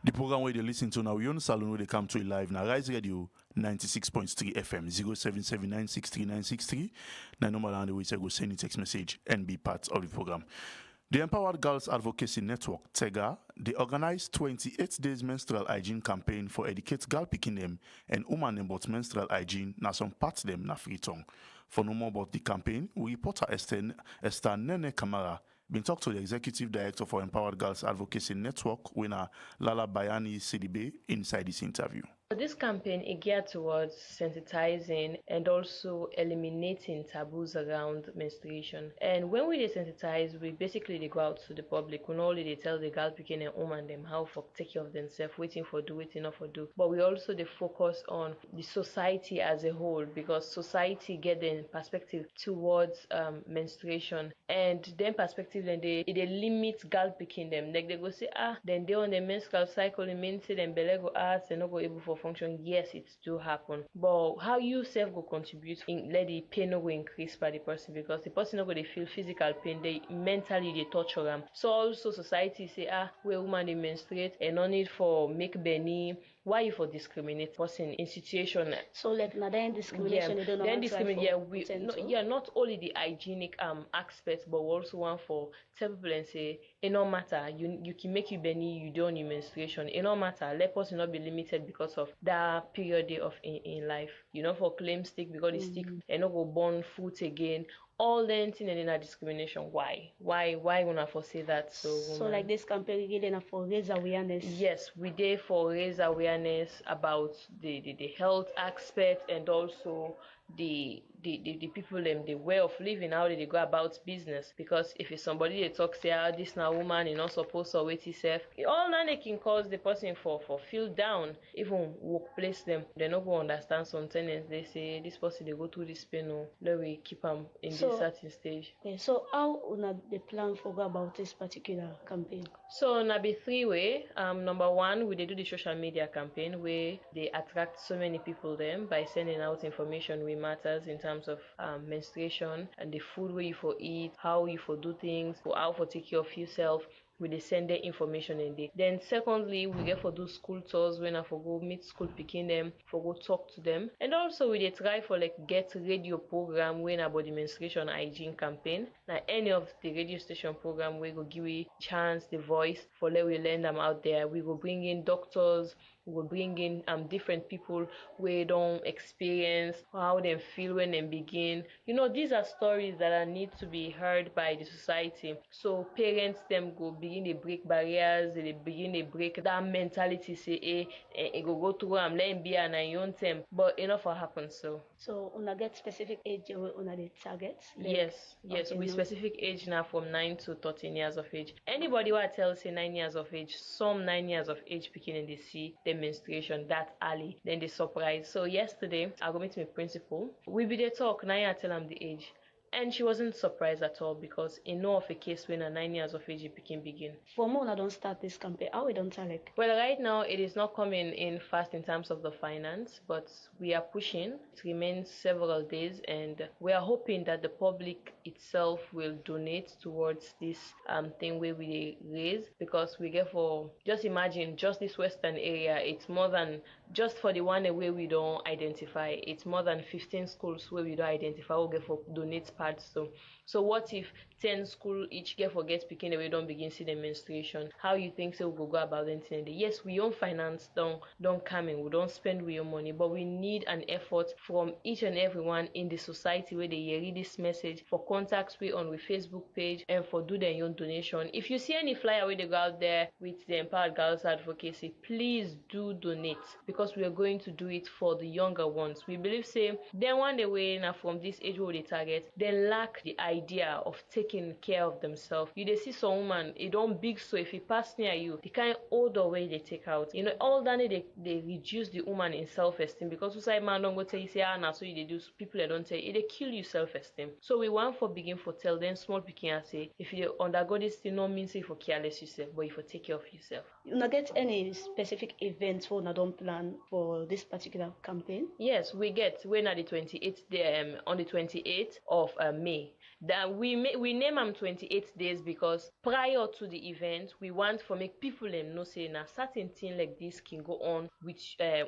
The program where they listen to now, Wi Yone Salone, where they come to it live now, Rise Radio 96.3 FM 077963963963. Now, normal on the way, so go send a text message and be part of the program. The Empowered Girls Advocacy Network, TEGA, they organized 28 days menstrual hygiene campaign for educate girl picking them and woman about menstrual hygiene. Now, some parts them na free tongue. For no more about the campaign, we reporter Esther Nene Kamara been talked to the executive director for Empowered Girls Advocacy Network, winner Lala Bayani Sidibe, inside this interview. This campaign is geared towards sensitizing and also eliminating taboos around menstruation. And when we desensitize, we basically go out to the public. We not only they tell the girl picking and woman them how for take care of themselves, waiting for do, waiting not for do. But we also they focus on the society as a whole, because society get the perspective towards menstruation, and then perspective then they limit girl picking them. Like they go say then they on the menstrual cycle, it means them belly go ask and not go able for function. Yes, it do happen, but how you self go contribute in let the pain no go increase by the person, because the person not go they feel physical pain, they mentally they torture them. So also society say where woman they menstruate and no need for make Benny. Why you for discriminate person in situation? So like now then discrimination, you don't know. Then discrimination, not only the hygienic aspect, but we also want for tell people and say it no matter, you can make you Benny, you don't need menstruation, it no matter, let person not be limited because of that period of in life, for claim stick because the stick and not go born foot again. All the thing and then discrimination. Why wanna foresee that? So like this campaign really for raise awareness. Yes, we did for raise awareness about the health aspect, and also the people them the way of living, how they go about business. Because if it's somebody they talk say this now woman is not supposed to wait itself, all that they can cause the person for feel down. Even workplace them, they not go understand some tenants. They say this person they go through this pain, let we keep them in this certain stage. Okay, so how una the plan for go about this particular campaign? So na be three way. Number one, we they do the social media campaign where they attract so many people them by sending out information we matters in terms of menstruation and the food where you for eat, how you for do things, how for take care of yourself. We they send the information in there. Then secondly, we get for do school tours when I for go meet school picking them, for go talk to them. And also we they try for like get radio program when about the menstruation hygiene campaign. Now any of the radio station program we go give we chance the voice for let we learn them out there. We go bring in doctors, we will bring in different people where don't experience how they feel when they begin. These are stories that are need to be heard by the society. So parents them go begin to break barriers, they begin to break that mentality, say it go through let him be an own time. But enough will happen So una get specific age where una the targets? Yes, with specific age now from 9 to 13 years of age. Anybody who I tell say 9 years of age, some 9 years of age picking in the see the menstruation that early, then they surprise. So yesterday I go meet my principal. We be there talk, now I tell him the age. And she wasn't surprised at all because in no of a case when a 9 years of age pikin begin. For more, I don't start this campaign. How we don't tell like? Well, right now it is not coming in fast in terms of the finance, but we are pushing. It remains several days, and we are hoping that the public itself will donate towards this thing where we raise, because we get for, just imagine, just this western area, it's more than, just for the one where we don't identify, it's more than 15 schools where we don't identify we get for donate pads. So what if 10 school each get for get picking away don't begin see the menstruation? How you think so we'll go about it? Yes, we own finance don't come in, we don't spend real money, but we need an effort from each and everyone in the society where they read this message, for contacts we on with Facebook page, and for do their own donation. If you see any flyer where they go out there with the Empowered Girls Advocacy, please do donate, because we are going to do it for the younger ones. We believe say then one day way now from this age where they target, they lack the idea of taking care of themselves. You they see some woman, it don't big, so if it pass near you, the kind older way they take out, all that they reduce the woman in self-esteem, because society man don't go tell you say now so you they do, people they don't tell you, they kill you self-esteem. So we want for begin for tell them small picking and say, if you undergo this thing, no means if you careless yourself, but if you take care of yourself. You not get any specific events for not don't plan for this particular campaign? Yes, we get when at the 28th day, on the 28th of May. That we name them 28 days because prior to the event, we want for make people them know say na certain thing like this can go on with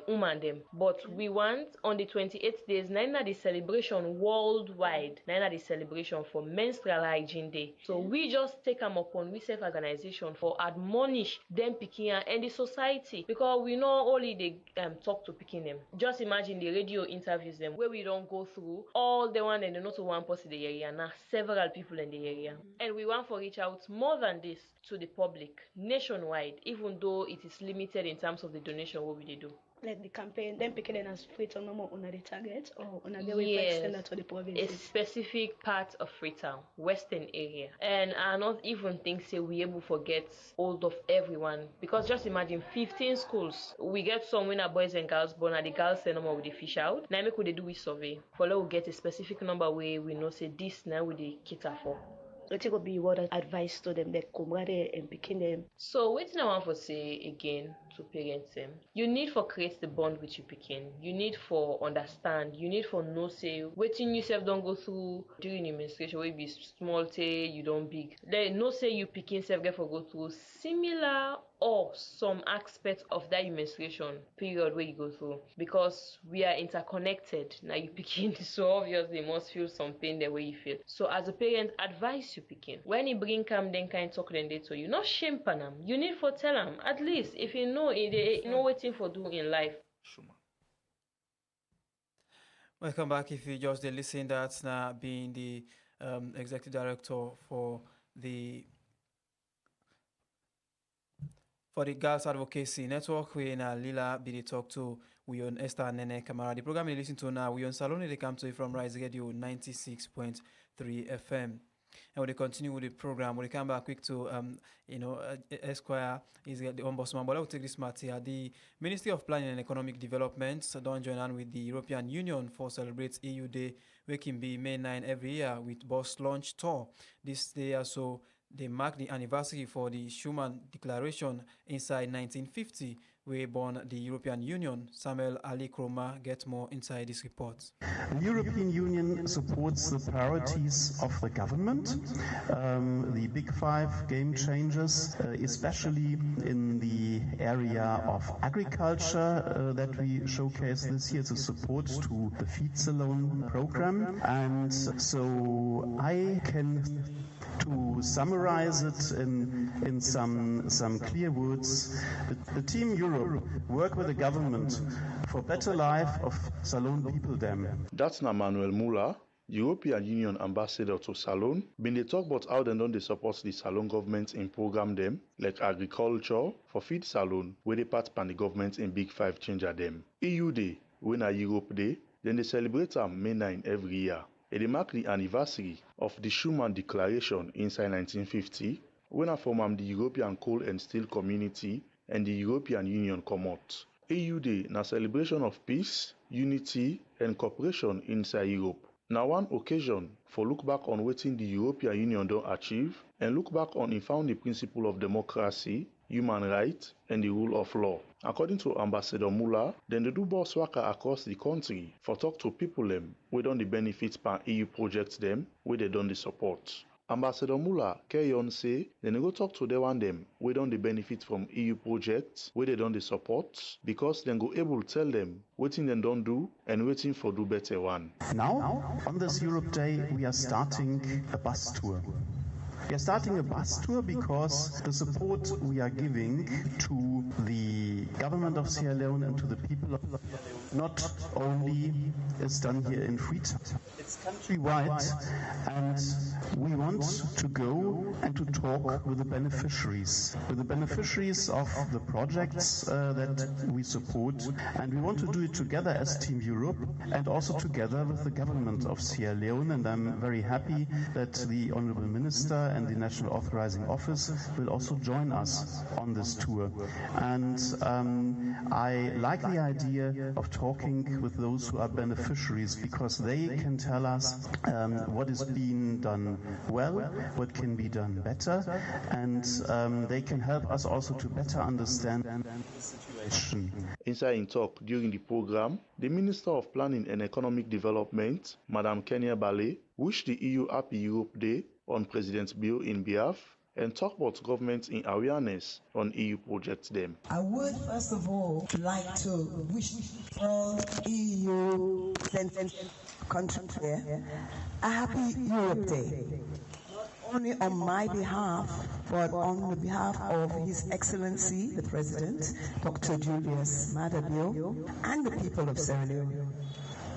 woman them. But we want on the 28 days, na the celebration worldwide, na the celebration for menstrual hygiene day. So we just take them upon we self organization for admonish them picking and the society, because we know only they talk to picking them. Just imagine the radio interviews them where we don't go through all the one and not one person in the area, now several people in the area. And we want to reach out more than this to the public nationwide, even though it is limited in terms of the donation what we do. Like the campaign, then picking them as Freetown no more on the target, or on a way to extend that to the provinces? A specific part of Freetown, western area. And I not even think say we able to forget all of everyone, because just imagine 15 schools. We get some when our boys and girls born at the girls say no more with the fish out. Now make we do we survey. For now we get a specific number where we know say this now we the cater for. What will be what advice to them that come rather and picking them? So what I want to say again to parents them, you need for create the bond with your picking. You need for understand. You need for know say waiting yourself don't go through during the menstruation where be small tay you don't big. Then no say you picking self get for go through similar or some aspect of that menstruation period where you go through, because we are interconnected. Now you picking, so obviously you must feel some pain the way you feel. So as a parent, advise you picking. When you bring come then kind talk then they so you not shame pan them. You need for tell them at least if you know they know waiting for do in life. Welcome back. If you just listen, that's now being the executive director for the Girls Advocacy Network, we in Lila be talk to we on Esther Nene Kamara. The program you listen to now, we on Salone, they come to you from Rise Radio 96.3 FM. And when they continue with the program, when they come back quick to Esquire is the Ombudsman, but I will take this matter here. The Ministry of Planning and Economic Development don't join on with the European Union for celebrate EU Day, which can be May 9 every year with bus launch tour. This day also they mark the anniversary for the Schuman Declaration inside 1950, where born the European Union. Samuel Ali Kroma gets more inside this report. The European Union supports the priorities of the government, the big five game changers, especially in the area of agriculture that we showcase this year, the support to the Feed Salone program. And so I can to summarize it in some clear words, the Team Europe work with the government for better life of Salone people them. That's na Manuel Muller, European Union ambassador to Salone. Been they talk about how they support the Salone government in program them like agriculture for Feed Salone, where they participate the government in big five changer them. EU Day, when a Europe Day, then they celebrate May 9 every year. It marks the anniversary of the Schuman Declaration inside 1950, when I formed the European Coal and Steel Community and the European Union come out. EU Day na celebration of peace, unity and cooperation inside Europe. Now one occasion for look back on wetin the European Union don achieve and look back on e found the principle of democracy, human rights and the rule of law. According to Ambassador Muller, dem dey do boss waka across the country for talk to people dem wey don dey benefit from EU projects dem wey dey don dey support. Ambassador Muller carry on say dem dey go talk to the one dem wey don dey benefit from EU projects wey dey don dey support because dem go able tell dem wetin dem don do and wetin for do better one. Now, on this Europe Day, we are starting a bus tour. We are starting a bus tour because the support we are giving to the government of Sierra Leone and to the people of Sierra Leone not only is done here in Freetown, it's countrywide, and we want to go and to talk with the beneficiaries of the projects that we support, and we want to do it together as Team Europe and also together with the government of Sierra Leone. And I'm very happy that the Honorable Minister and the National Authorizing Office will also join us on this tour. And I like the idea of talking with those who are beneficiaries because they can tell us what is being done well, what can be done better, and they can help us also to better understand the situation. Inside in talk during the program, the Minister of Planning and Economic Development, Madam Kenya Bale, wished the EU Happy Europe Day on President's bill in behalf and talk about government in awareness on EU projects them. I would first of all like to wish all EU countries here a Happy Europe Day. Not only on my behalf, but on the behalf of His Excellency, the President, Dr. Julius Maada Bio, and the people of Sierra Leone.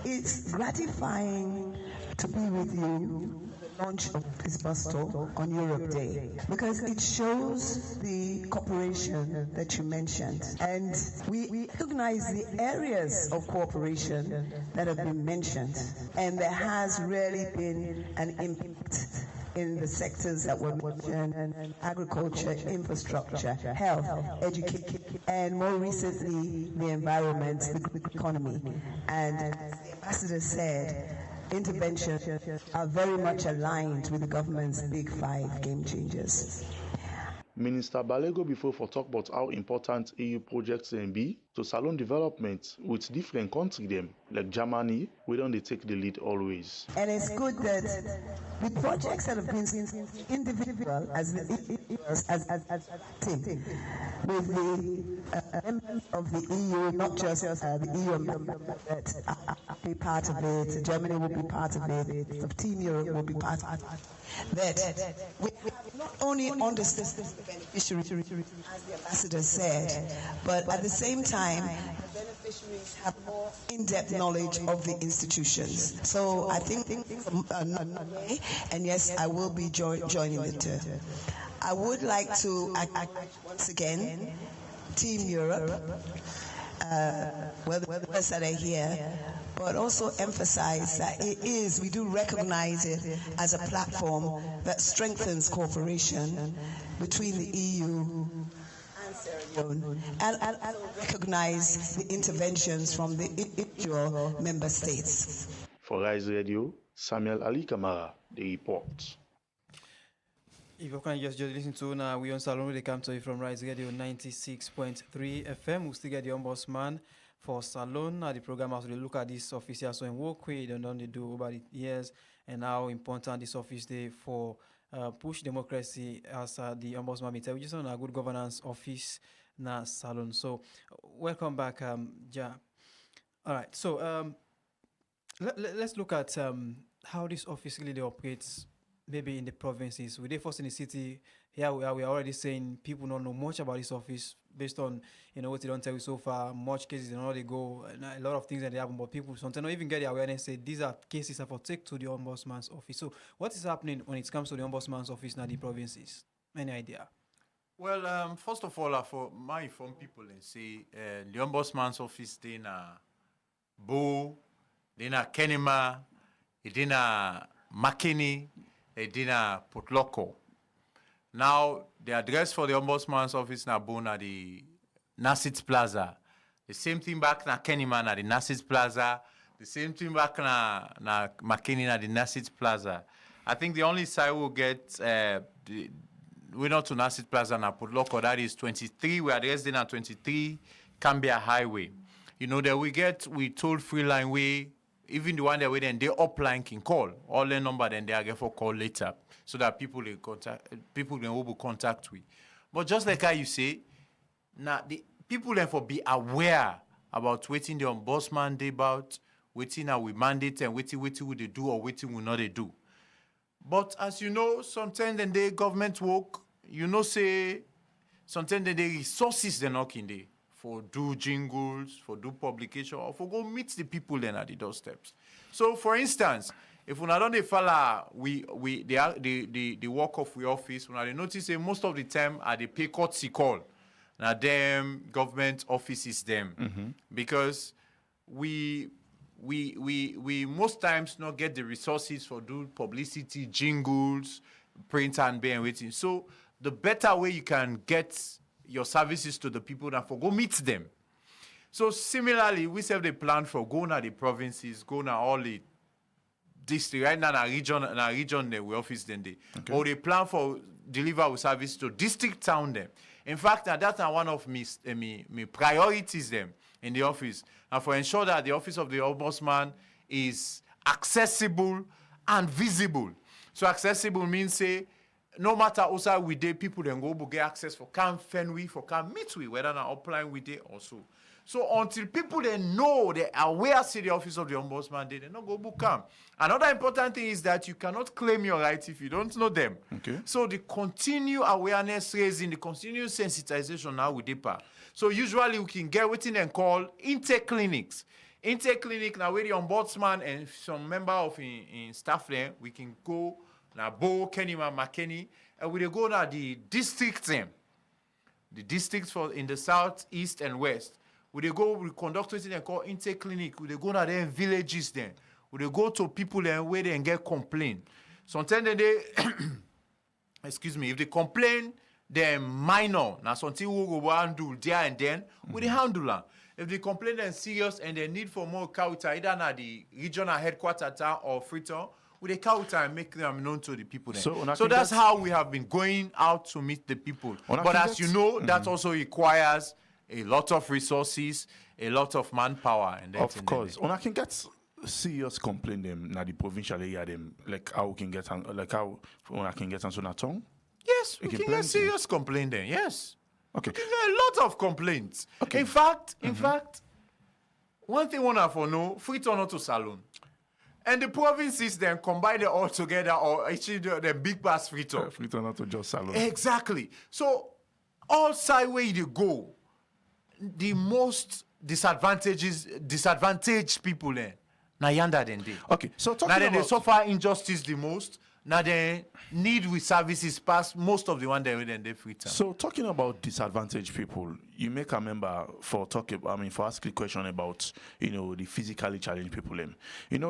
It's gratifying to be with you launch of this bus tour on Europe Day because it shows the cooperation that you mentioned, and we recognize the areas of cooperation that have been mentioned, and there has really been an impact in the sectors that were mentioned: agriculture, infrastructure, health, education, and more recently the environment, the economy. And as the ambassador said, interventions are very much aligned with the government's Big Five game changers. Minister Balego before for talk about how important EU projects can be to Salone development with different countries them like Germany, we don't take the lead always. And it's good that the projects that have been individual as team with the members of the EU, not just the EU members that be part of it. Germany will be part of it. The Team Europe will be part of it. That we not only understand the beneficiary, as the ambassador said, but at the same time, the beneficiaries have more in-depth knowledge of the institutions. So I think and yes, I will be joining the tour. I would like to once again, Team Europe, whether that are here, but also emphasize that we do recognize it as a platform that strengthens cooperation between the EU and Sierra Leone, and recognize the interventions from the individual member states. For Rise Radio, Samuel Ali Kamara, the report. If you can just listen to now, Wi Yone Salone, they come to you from Rise Radio 96.3 FM. We still get the Ombudsman for Salone. The program has to look at this office here, so in work we don't do over the years and how important this office is for push democracy as the Ombudsman meter, which is on a good governance office na Salone. So welcome back, Ja. All right, so let's look at how this office really operates. Maybe in the provinces, we first in the city. Here we are already saying people don't know much about this office based on what they don't tell you so far. Much cases, they go, a lot of things that they happen, but people sometimes don't even get the awareness. Say these are cases that for take to the Ombudsman's office. So what is happening when it comes to the Ombudsman's office now the provinces? Any idea? Well, first of all, for my inform people and say the Ombudsman's office they na Bo, they na Kenema, they na Makeni. Dinner Putloko. Now, the address for the Ombudsman's office na Bona the Nasit Plaza. The same thing back na Kennyman at the Nasit Plaza. The same thing back na McKinney na the Nassit Plaza. I think the only side we'll get we're not to Nassit Plaza na Putloko, that is 23. We are resident at 23 Cambia Highway. You know that we told free line way, even the one that we then they upline can call. All the number then they are get for call later so that people can contact with. But just like how you say, now the people then for be aware about waiting the ombudsman day about waiting how we mandate and waiting will they do or waiting will not they do. But as you know, sometimes then the government work, you know, say sometimes then the resources they're not in there for do jingles, for do publication, or for go meet the people then at the doorsteps. So for instance, if we don't follow the work of the office, when I notice say most of the time at the pay courtesy call, now them government offices them because we most times not get the resources for do publicity, jingles, print and bear and waiting. So the better way you can get your services to the people than for go meet them. So similarly, we have the plan for go to the provinces, go to all the district, right now in a region there we office then they. Okay. Or they plan for deliver our service to district town them. In fact, that's one of my priorities them in the office. And for ensure that the office of the Ombudsman is accessible and visible. So accessible means say no matter outside we day, people then go get access for come fenwe, for come meet we, whether na upline we day or so. So until people they know they are aware see the office of the Ombudsman, they not go book come. Another important thing is that you cannot claim your rights if you don't know them. Okay. So the continued awareness raising, the continued sensitization now with DEPA. So usually we can get within and call intake clinics. Intake clinic now where the Ombudsman and some member of in staff there, we can go now Bo, Kennyman, McKinney, and we go now the districts them. The districts for in the south, east, and west. We conduct it and call intake clinic. We go to their villages then. We go to people and where they get complain. Sometimes they excuse me, if they complain, they're minor. Now something we go handle there and then we handle them. If they complain they're serious and they need for more counter, either at the regional headquarters town or Freetown, we counter and make them known to the people then. So that's how we have been going out to meet the people. But as you know, that also requires a lot of resources, a lot of manpower. And of course. When I can get serious complaint them na the provincial area them, like how we can get when I can get on a tongue? Yes, we can get serious complaint then, yes. Okay. We can get a lot of complaints. Okay. In fact, one thing we want to know, Freetown to Salone. And the provinces then combine it all together or actually the big pass Freetown. Freetown not to just Salone. Exactly. So all sideways you go, the most disadvantaged people there. Now yonder than they. Okay, so talking now about they suffer injustice the most. Now they need with services past most of the one they then they free time. So talking about disadvantaged people, you make a member for asking a question about the physically challenged people.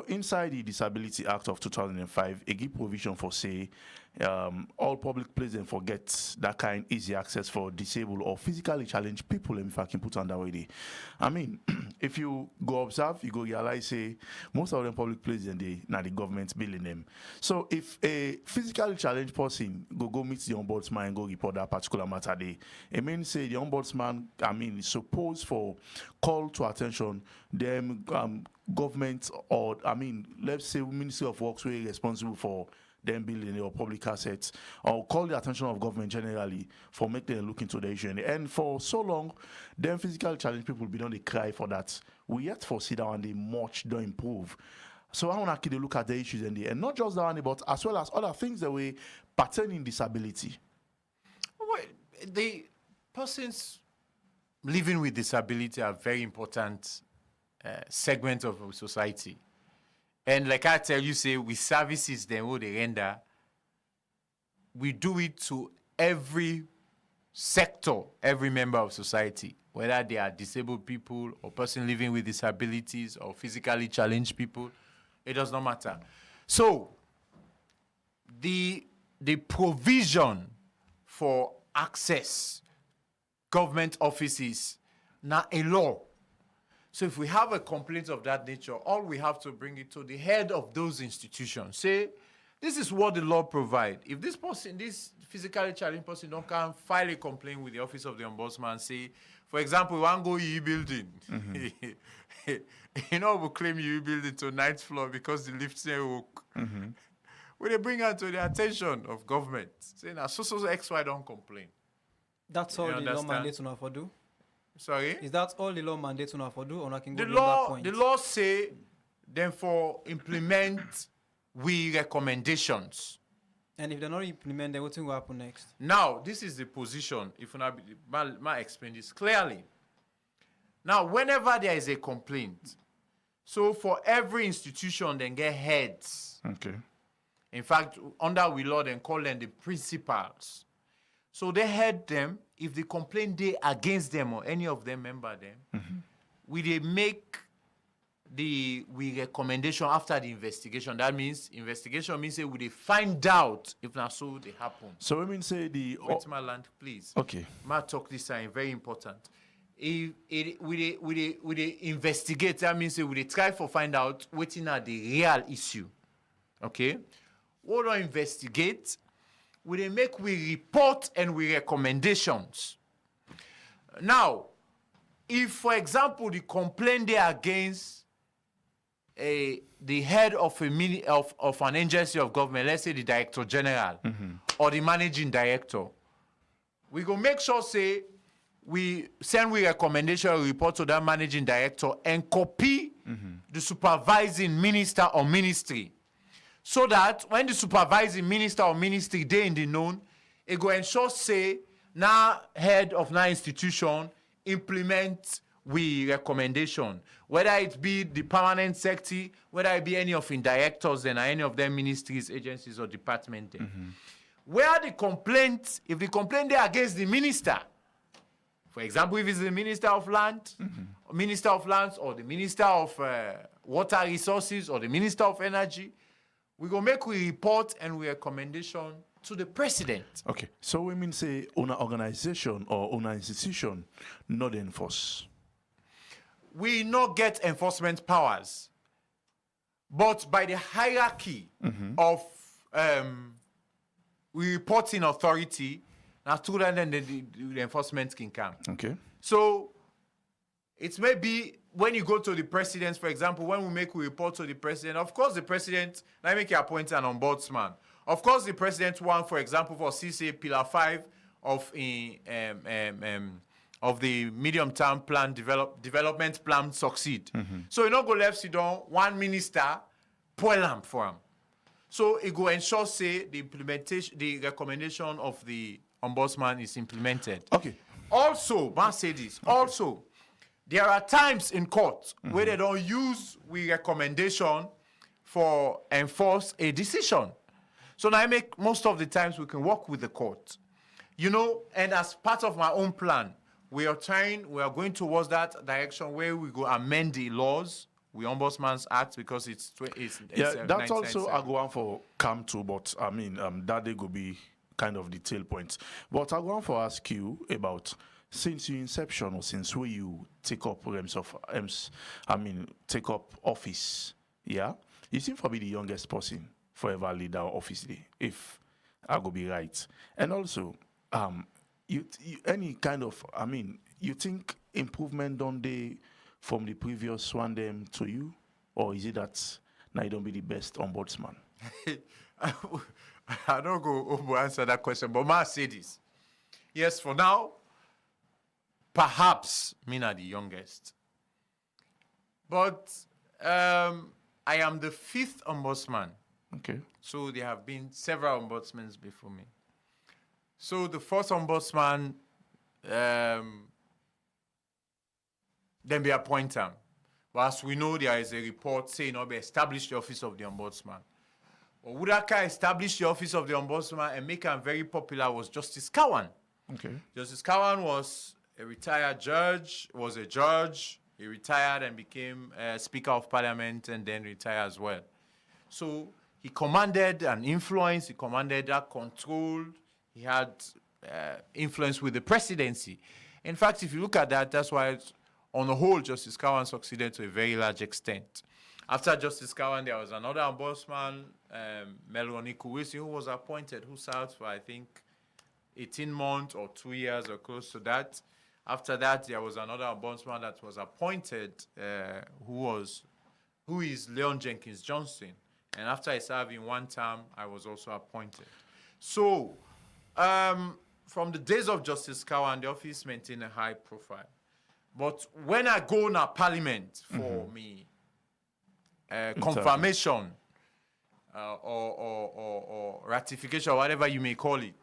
Inside the Disability Act of 2005, a give provision for say all public places forget that kind easy access for disabled or physically challenged people. If I can put on that way, if you go observe, you go realize say most of them public places and the government building them. So if a physically challenged person go meet the ombudsman and go report that particular matter, it means say the ombudsman is supposed for call to attention them government or let's say Ministry of Works were responsible for them building or public assets, or call the attention of government generally for make them look into the issue. And for so long, them physically challenged people be don't they cry for that. We yet foresee that and they much don't improve. So I want to look at the issues and not just that one, but as well as other things that we pertaining disability. Well, the persons living with disability are very important segment of our society. And like I tell you, say, with services then what they render, we do it to every sector, every member of society, whether they are disabled people or person living with disabilities or physically challenged people, it does not matter. So the provision for access government offices, now a law. So if we have a complaint of that nature, all we have to bring it to the head of those institutions. Say, this is what the law provides. If this person, this physically challenged person, don't come file a complaint with the office of the ombudsman, say, for example, we want to go EE building. You know, we claim EE building to 9th floor because the lift say work. When they bring her to the attention of government, saying, so XY don't complain. That's all the law mandates on for do? Sorry? Is that all the law mandates on for do, or I can go the beyond law, that point? The law say, then for implement we recommendations. And if they're not implemented, then what will happen next? Now, this is the position, if I explain this clearly. Now, whenever there is a complaint, so for every institution, then get heads. Okay. In fact, under we law, then call them the principals. So they head them. If the complaint they against them or any of them member them, we they make the recommendation after the investigation. That means investigation means say we they find out if not so they happen. So we mean say the wait my land, please. Okay. Ma talk this time very important. If we investigate, that means say we try for find out what is the real issue. Okay? We don't investigate. We make we report and we recommendations. Now, if for example the complaint they against the head of an agency of government, let's say the director general or the managing director, we go make sure say we send we recommendation report to that managing director and copy the supervising minister or ministry, so that when the supervising minister or ministry they in the known, it go ensure say now head of now institution implement we recommendation, whether it be the permanent secretary, whether it be any of the directors and any of their ministries, agencies or departments. Where the complaint, if the complaint they against the minister, for example, if it's the minister of land, minister of lands, or the minister of water resources, or the minister of energy, we go make we report and we recommendation to the president. Okay, so we mean say on an organization or on an institution not enforce. We not get enforcement powers, but by the hierarchy of we reporting authority, now through that then the enforcement can come. Okay. So it may be when you go to the president, for example, when we make a report to the president, of course the president, let me make you appoint an ombudsman. Of course the president want, for example, for CCA Pillar 5 of the medium-term plan development plan succeed. So you not go left sit down one minister poil for him. So it go ensure say the implementation, the recommendation of the ombudsman is implemented. Okay. Also, I say this. Also, there are times in court where they don't use we recommendation for enforce a decision. So now I make most of the times we can work with the court. You know, and as part of my own plan, we are going towards that direction where we go amend the laws, we Ombudsman's Act, because it's that's also I go on for come to, but I mean that they could be kind of detail points. But I go on for ask you about since your inception or since where you take up take up office, yeah, you seem to be the youngest person for ever lead our office day, if I go be right. And also, you any kind of, you think improvement done they from the previous one them to you, or is it that now you don't be the best ombudsman? I don't go over answer that question, but I say this. Yes, for now, perhaps me not the youngest, but I am the 5th ombudsman. Okay. So there have been several ombudsmen before me. So the first ombudsman, then be appointed. But as we know, there is a report saying we established the office of the ombudsman. But Wudaka established the office of the ombudsman and make him very popular was Justice Kawan. Okay. Justice Kawan was a retired judge, was a judge. He retired and became Speaker of Parliament and then retired as well. So he commanded an influence, he commanded that control, he had influence with the presidency. In fact, if you look at that, that's why on the whole, Justice Cowan succeeded to a very large extent. After Justice Cowan, there was another ombudsman, Melanie Kuwisi, who was appointed, who served for, I think, 18 months or 2 years or close to that. After that, there was another ombudsman that was appointed, who is Leon Jenkins Johnson. And after I served in one term, I was also appointed. So, from the days of Justice Cowan, the office maintained a high profile. But when I go now Parliament for me confirmation or ratification, or whatever you may call it,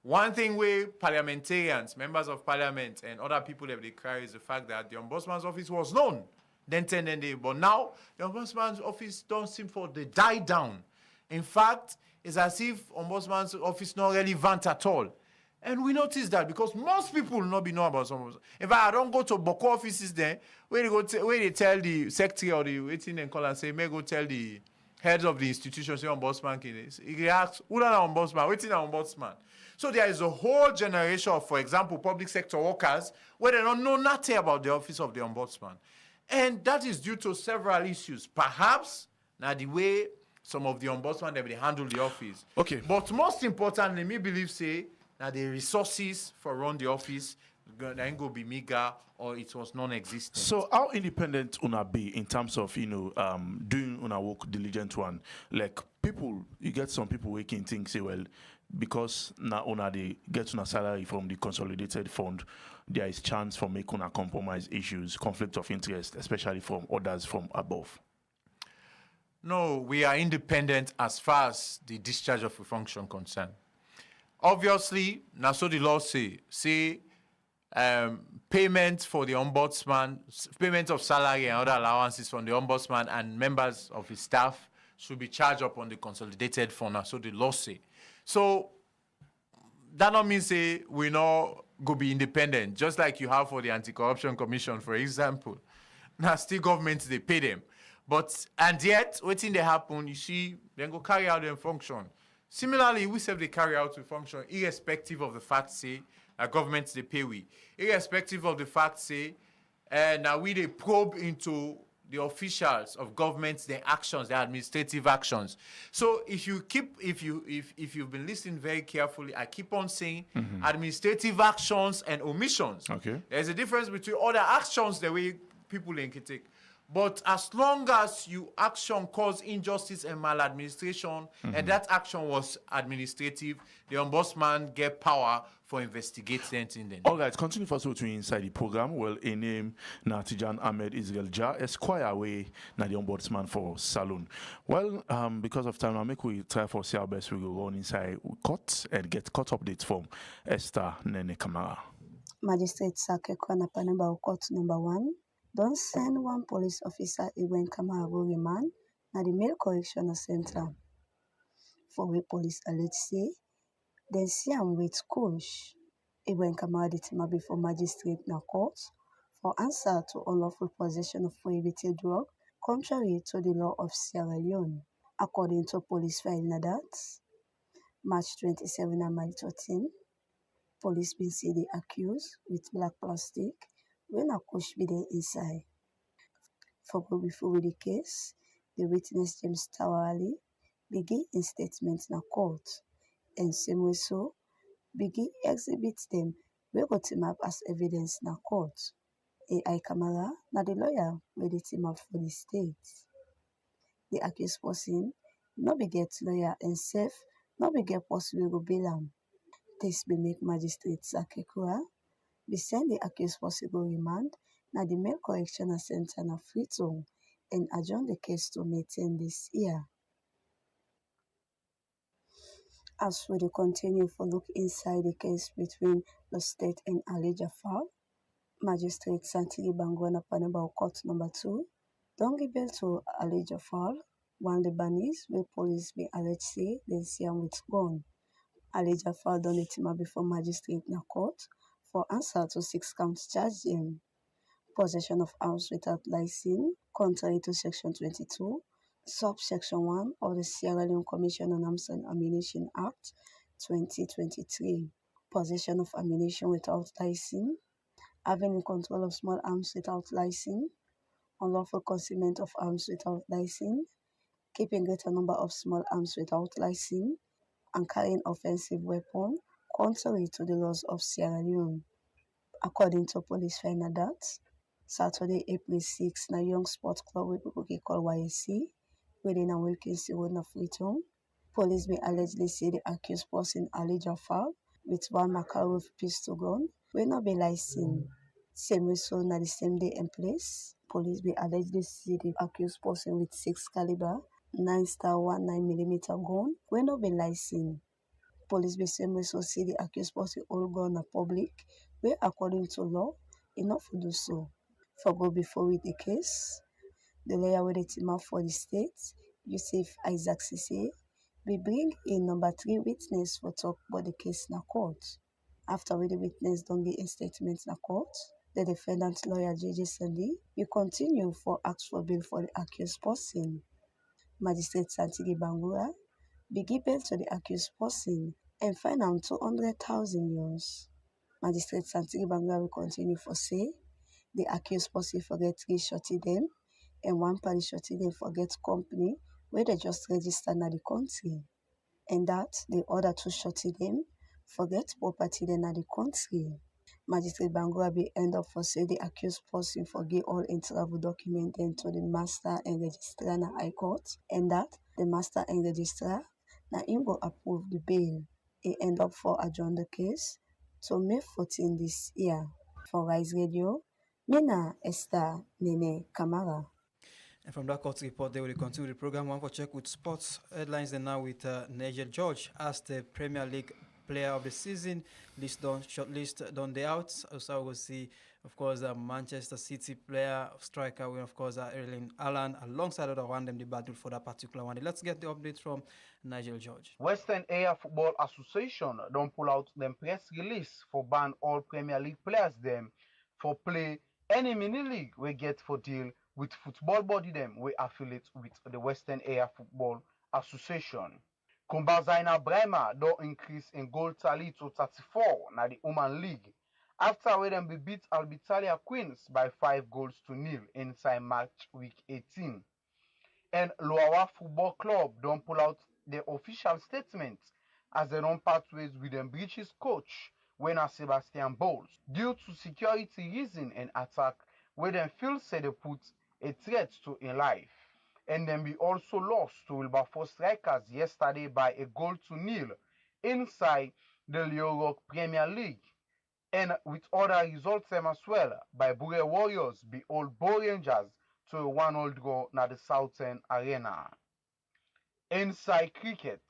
one thing where parliamentarians, members of parliament, and other people that they carry is the fact that the Ombudsman's office was known then 10 and day. But now the Ombudsman's office don't seem for they die down. In fact, it's as if Ombudsman's office not relevant at all. And we notice that because most people will not be know about some. In fact, I don't go to Boko offices there where they tell the secretary or the waiting and call and say, may go tell the heads of the institution, say ombudsman. He asks, who are the ombudsman? Waiting an ombudsman. So there is a whole generation of, for example, public sector workers where they don't know nothing about the office of the ombudsman. And that is due to several issues. Perhaps now the way some of the ombudsman they handle the office. Okay. But most importantly, me believe say that the resources for run the office ain't go be meager or it was non-existent. So how independent una be in terms of doing una work diligent one? Like people, you get some people waking think say, well, because now una they get una salary from the consolidated fund, there is chance for making una compromise issues, conflict of interest, especially from others from above. No, we are independent as far as the discharge of a function concerned. Obviously, now so the law say payment for the ombudsman, payment of salary and other allowances from the ombudsman and members of his staff should be charged up on the consolidated fund. Now so the law say. So that not mean say we not go be independent, just like you have for the Anti-Corruption Commission, for example. Now still government they pay them. But and yet, waiting they happen, you see, then go carry out their function. Similarly, we say they carry out the function irrespective of the fact say that governments they pay we. Irrespective of the fact say now we they probe into the officials of governments, their actions, their administrative actions. So if you've been listening very carefully, I keep on saying administrative actions and omissions. Okay. There's a difference between other actions the way people can take. But as long as you action cause injustice and maladministration, and that action was administrative, the ombudsman get power for investigating them. All right, continue for so to inside the program. Well, a name na Tijan Ahmed Israel Ja, Esquire away na the ombudsman for Salone. Well, because of time, I make we try for see our best. We go run inside court and get court updates from Esther Nene Kamara. Magistrate Sake Kwanapa court number 1. Don't send one police officer Iwen Kamara remand na the male correctional center. For where police allege say, then see am with coach Iwen Kamara detima before magistrate na court for answer to unlawful possession of prohibited drug contrary to the law of Sierra Leone. According to police file na that, March 27 and March 13, police been see the accused with black plastic when a coach be there inside. For go before with the case, the witness James Tawali begin in statement na court, and same way so begin exhibit them we got him up as evidence na court. AI Kamara na the lawyer where the team up for the state. The accused person no be get lawyer and self no be get possible go bail am. This be make magistrate Sakekura be send the accused possible remand na the male correctional center na Freetown and adjourn the case to May 10 this year. As we continue for look inside the case between the state and Ali Jafar, Magistrate Santili Bangwana Panaba Court number 2, don't give bail to Ali Jafar, one Lebanese where police be alleged say they see him with gun. Ali Jafar done it before magistrate na court for answer to 6 counts charged him. Possession of arms without license, contrary to Section 22, Subsection 1 of the Sierra Leone Commission on Arms and Ammunition Act 2023. Possession of ammunition without license, having in control of small arms without license, unlawful concealment of arms without license, keeping greater number of small arms without license, and carrying offensive weapon contrary to the laws of Sierra Leone. According to police final that Saturday, April 6, na Young Sports Club wey people call YSC, within a Wilkinson Road na Freetown, police may allegedly see the accused person Ali Jafar with one Makarov pistol gun wey no be licensed. Same way so na the same day and place, police may allegedly see the accused person with 6 caliber 9.19mm gun wey no be licensed. Police may same way so see the accused person hold gun na public wey according to law enough to do so. For go before with the case, the lawyer with the team up for the state, Yusuf Isaac Sisse, we bring in number 3 witness for talk about the case in court. After the witness don't give a statement in court, the defendant lawyer JJ Sandy will continue for ask for bail for the accused person. Magistrate Santigi Bangura be given to the accused person and fine am 200,000 euros. Magistrate Santigi Bangura will continue for say the accused person forget 3 shorty them and 1 parish shorty them forget company where they just register na the country, and that the other 2 shorty them forget property then na the country. Magistrate Bangura be end up for say the accused person forget all in travel document then to the master and registrar na High Court, and that the master and registrar na him go approve the bail. He end up for adjourn the case to May 14 this year. For Rise Radio, Mina Esther Nene Kamara. And from that court report, they will continue the program. One for check with sports headlines, and now with Nigel George as the Premier League Player of the Season shortlist done the out. Also, we'll see, of course, Manchester City player striker, of course, Erling Haaland, alongside other one them the battle for that particular one. Let's get the update from Nigel George. Western Area Football Association don't pull out them press release for ban all Premier League players them for play any mini league we get for deal with football body them we affiliate with the Western Area Football Association. Kumbazaina Brema don't increase in goal tally to 34 na the Women League after we them be beat Albitalia Queens by 5-0 inside match week 18. And Loawa Football Club don't pull out the official statement as they don't part ways with them British coach Wena Sebastian Bowles due to security reason and attack where them feel say they put a threat to in life. And then we also lost to Wilberforce Strikers yesterday by 1-0 inside the Leo Rock Premier League. And with other results as well, by Bure Warriors be Old Bow Rangers to a 1-0 draw na the Southern Arena. Inside cricket,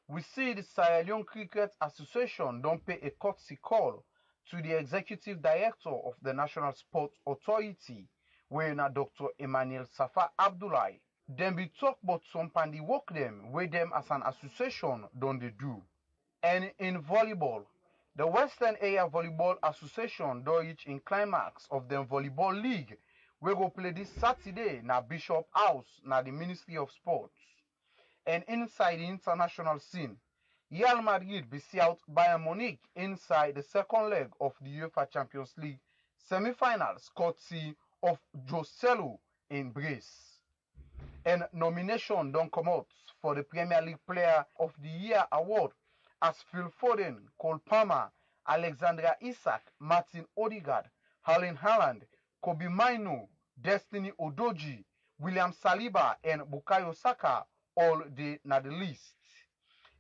we see the Sierra Leone Cricket Association don't pay a courtesy call to the executive director of the National Sports Authority, where na Dr. Emmanuel Safa Abdullahi. Then we talk about some pandi work them, where them as an association don't they do. And in volleyball, the Western Area Volleyball Association don't reach in climax of the volleyball league. We go play this Saturday na Bishop House na the Ministry of Sports. And inside the international scene, Real Madrid be see out Bayern Munich inside the second leg of the UEFA Champions League semi-finals courtesy of Joselu in Brace. And nomination don't come out for the Premier League Player of the Year award as Phil Foden, Cole Palmer, Alexandra Isak, Martin Odegaard, Erling Haaland, Kobe Mainu, Destiny Udogie, William Saliba, and Bukayo Saka all the na the list.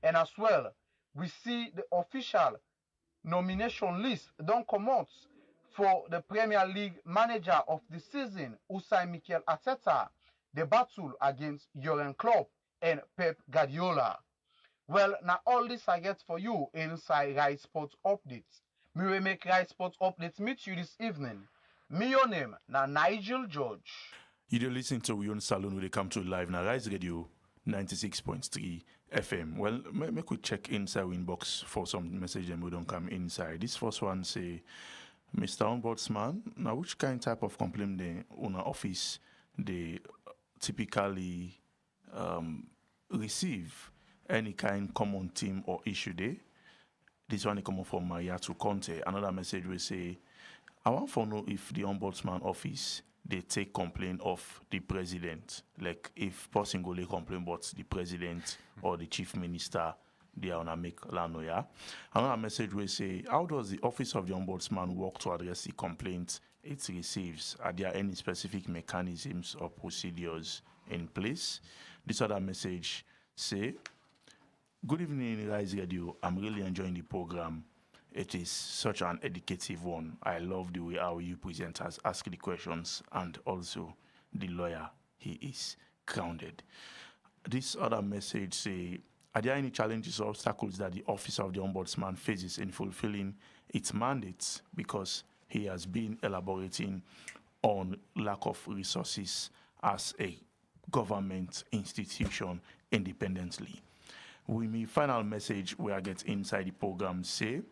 And as well, we see the official nomination list don't come out for the Premier League Manager of the Season, Usai Mikel Arteta, the battle against Jurgen Klopp and Pep Guardiola. Well, now all this I get for you inside Rise Sports Updates. Me will make Rise Sports Updates meet you this evening. Me your name na Nigel George. You dey listen to Wi Yone Salone when they come to live na Rise Radio 96.3 FM. Well, make we check inside inbox for some message and we don't come inside. This first one say, Mr. Ombudsman, now which kind type of complaint they on our office they typically receive? Any kind common theme or issue there? This one come from Mayatu Conte. Another message will say, I want to know if the Ombudsman office they take complaint of the president, like if person go lay complaint about the president or the chief minister, they are gonna make lanoya. Another message will say, how does the office of the Ombudsman work to address the complaints it receives? Are there any specific mechanisms or procedures in place? This other message say, good evening, Rise Radio. I'm really enjoying the program. It is such an educative one. I love the way how you presenters ask the questions, and also the lawyer, he is grounded. This other message say, are there any challenges or obstacles that the Office of the Ombudsman faces in fulfilling its mandates? Because he has been elaborating on lack of resources as a government institution independently. With my final message where I get inside the program say,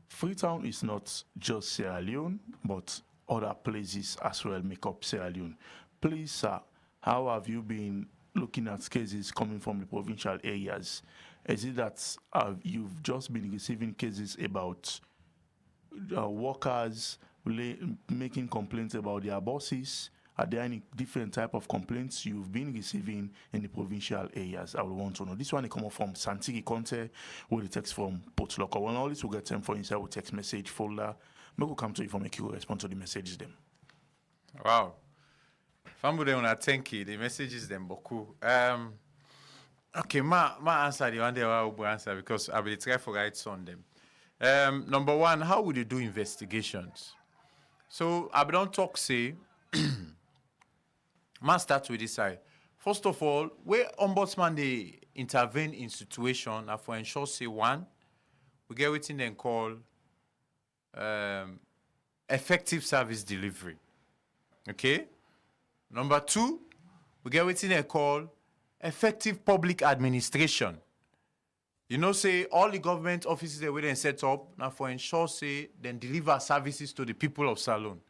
Freetown is not just Sierra Leone, but other places as well make up Sierra Leone. Please, sir, how have you been looking at cases coming from the provincial areas? Is it that you've just been receiving cases about workers making complaints about their bosses? Are there any different type of complaints you've been receiving in the provincial areas? I would want to know. This one comes from Santigi Conte, with the text from Port Local. When all this will get time for inside with text message folder, we will come to you for make you respond to the messages them. Wow. Family on thank you. The messages them beaucoup. Okay, my answer the one day I will answer because I will try to write on them. Number one, how would you do investigations? So I don't talk say. Must start with this side. First of all, where Ombudsman they intervene in situation, and for ensure say one, we get what they call effective service delivery. Okay. Number two, we get what they call effective public administration. You know, say all the government offices that we then set up now for ensure say then deliver services to the people of Salone.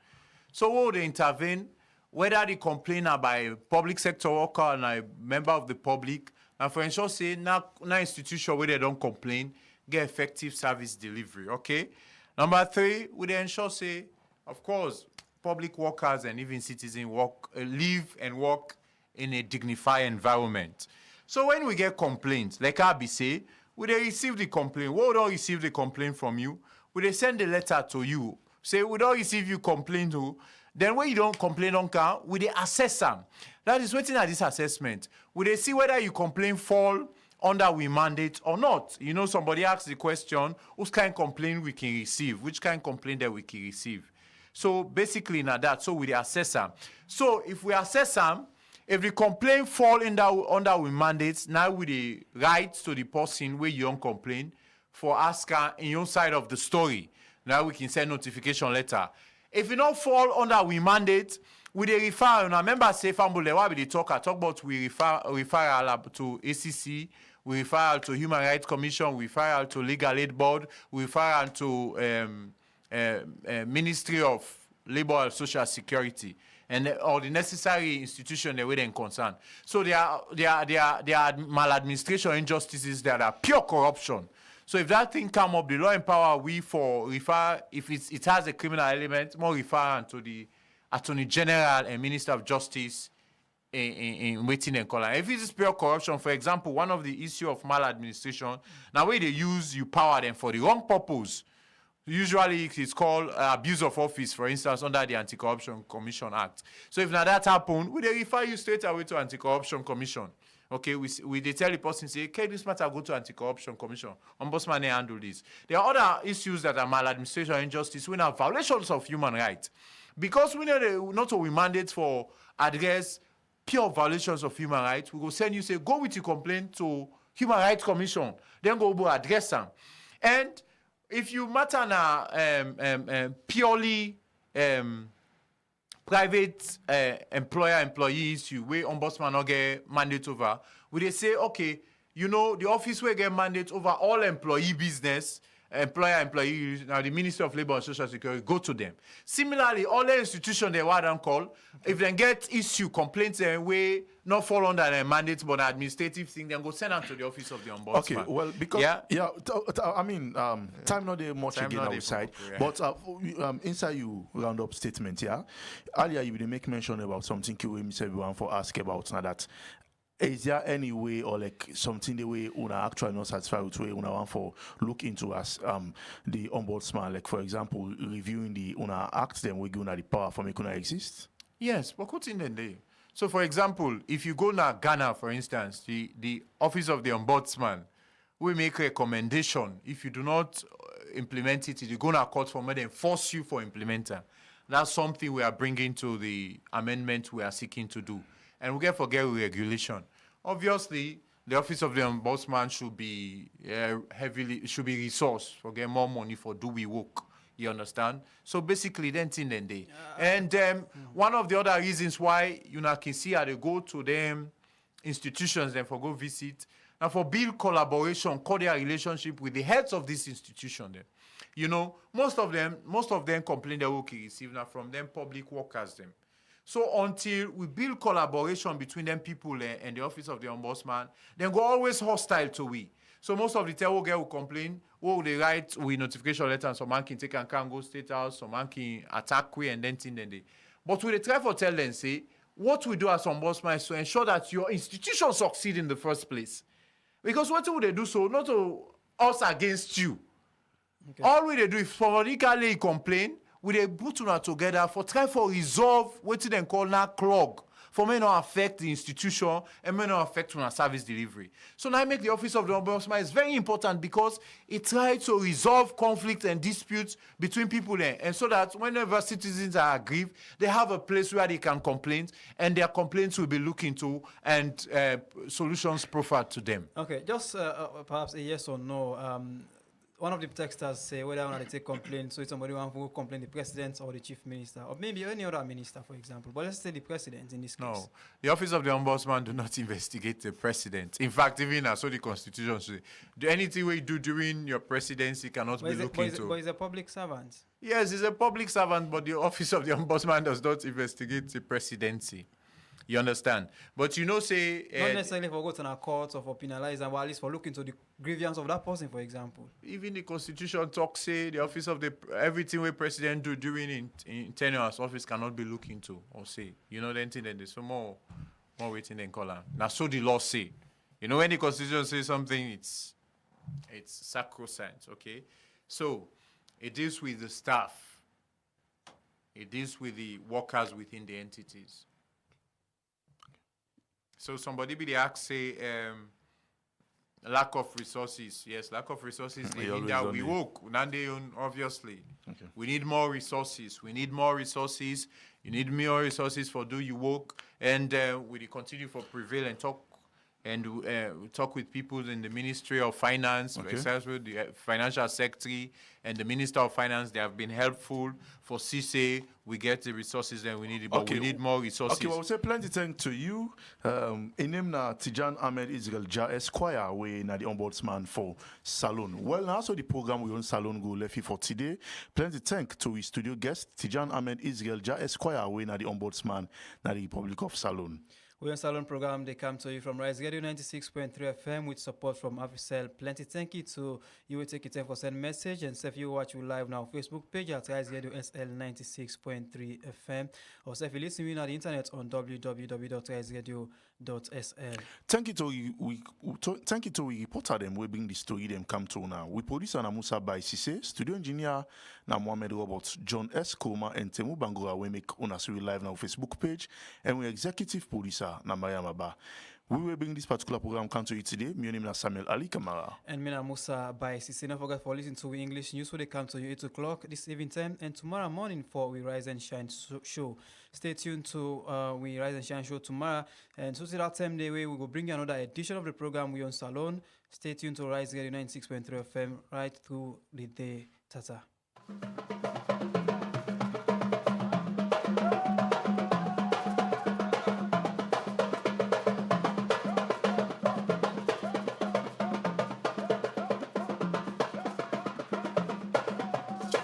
So what would they intervene? Whether the complainer by public sector worker and a member of the public, and for ensure say now institution where they don't complain, get effective service delivery. Okay. Number three, we they ensure say, of course, public workers and even citizens live and work in a dignified environment. So when we get complaints, like I be say, we they receive the complaint. We don't receive the complaint from you. We they send the letter to you. Say we don't receive you complaint to. Then when you don't complain on count, we they assess them. That is waiting at this assessment. We they see whether you complain fall under we mandate or not. You know, somebody asks the question, which kind of complaint we can receive, which kind of complaint that we can receive. So basically now that, so we they assess them. So if we assess them, if the complaint fall under we mandates, now we the write to the person where you don't complain for asking in your side of the story. Now we can send notification letter. If you don't fall under we mandate, we they refer. Now remember say family why we they talk about we refer to ACC, we refer to Human Rights Commission, we refer to Legal Aid Board, we refer to Ministry of Labor and Social Security, and all the necessary institutions that we then concern. So there are maladministration injustices that are pure corruption. So if that thing come up, the law empower we for refer, if it has a criminal element, more refer to the Attorney General and Minister of Justice in waiting and calling. If it is pure corruption, for example, one of the issue of maladministration, now where they use you power them for the wrong purpose. Usually it's called abuse of office, for instance, under the Anti-Corruption Commission Act. So if now that happen, we they refer you straight away to Anti-Corruption Commission. Okay, we they tell the person, say, okay, this matter go to Anti-Corruption Commission. Ombudsman handle this. There are other issues that are maladministration and injustice. We have violations of human rights. Because we know not we mandate for address pure violations of human rights, we go send you, say, go with your complaint to Human Rights Commission. Then go address them. And if you matter now purely private employee issue where Ombudsman not get mandate over, we they say, okay, you know, the office will get mandate over all employee business, employee, now the Ministry of Labor and Social Security, go to them. Similarly, all the institutions they want to call, if they get issue, complaints, way not fall under their mandate, but an administrative thing, then go send them to the office of the Ombudsman. Okay, well, because, time not there much again outside, but inside you round up statement, earlier you did make mention about something you said we want for ask about now that. Is there any way or like something the way una actually not satisfied with way una want for look into as the ombudsman, like for example reviewing the una act them we give una the power for make una exist? Yes, but what's in the day? So for example, if you go to Ghana, for instance, the office of the ombudsman will make a recommendation. If you do not implement it, you go to court for more than force you for implementer. That's something we are bringing to the amendment we are seeking to do. And we can forget regulation. Obviously, the office of the ombudsman should be resourced for get more money for do we work. You understand? So basically, then thing then day. And one of the other reasons why you can see how they go to them institutions then for go visit and for build collaboration, cordial relationship with the heads of this institution. Then, you know, most of them complain they work receive now from them public workers them. So until we build collaboration between them people and the office of the ombudsman, then go always hostile to we. So most of the time will complain, they write we notification letter and some man can take and can go state house, some man can attack we and then thing then they. But we try to tell them, say, what we do as ombudsman is to ensure that your institution succeed in the first place. Because what would they do so? Not to us against you. Okay. All we do is politically complain, we dey put una together for try for resolve wetin dem call na clog for may not affect the institution and may not affect una service delivery. So now make the office of the ombudsman is very important because it tries to resolve conflicts and disputes between people there, and so that whenever citizens are aggrieved, they have a place where they can complain and their complaints will be looked into and solutions proffered to them. Okay, just perhaps a yes or no. One of the texters say whether or not they take complaint, so if somebody wants to complain the president or the chief minister, or maybe any other minister, for example. But let's say the president in this case. No, the office of the ombudsman do not investigate the president. In fact, even as so the constitution says, anything we do during your presidency cannot be looked into. But he's a public servant. Yes, he's a public servant, but the office of the ombudsman does not investigate the presidency. You understand? But you know, say... not necessarily for go to a court or for penalize, but at least for looking to the grievance of that person, for example. Even the constitution talks, say, the office of the... Everything we president do during in tenure as office cannot be looked into, or say. You know, then there's some more waiting than color. Now, so the law say. You know, when the constitution says something, it's sacrosanct, okay? So, it deals with the staff. It deals with the workers within the entities. So somebody be the ask say lack of resources. Yes, lack of resources. They mean that we work. Obviously. Okay. We need more resources. We need more resources. You need more resources for do you work. And we continue for prevail and talk. And we talk with people in the Ministry of Finance, okay. With the Financial Secretary and the Minister of Finance. They have been helpful for CSA. We get the resources that we need, but okay. We need more resources. Okay, well, we'll say plenty thanks to you. In name na Tijan Ahmed Israel Ja Esquire, we na the ombudsman for Salone. Well, now also the program we on Salone go left for today. Plenty thanks to his studio guest, Tijan Ahmed Israel Ja Esquire, we na the ombudsman na the Republic of Salone. Wi Yone Salone program, they come to you from Riseradiosl 96.3 FM with support from Radiosl. Plenty thank you to you will take your time for send message and if you watch you live now Facebook page at Riseradiosl 96.3 FM or if you listen on the internet on www.riseradiosl.sl. Thank you to we reporter them we bring the story them come to now. We producer na Musa by Sise, studio engineer na Mohamed Roberts, John S. Koma and Temu Bangura we make on us live now Facebook page and we executive producer na Maria Maba. We will bring this particular program come to you today. My name is Samuel Ali Kamara. And me Musa by Sisi. Don't forget for listening to English news. They come to you 8 o'clock this evening time. And tomorrow morning for We Rise and Shine show. Stay tuned to We Rise and Shine show tomorrow. And so that time we will bring you another edition of the program Wi Yone Salone. Stay tuned to Riseradiosl 96.3 FM right through the day. Tata.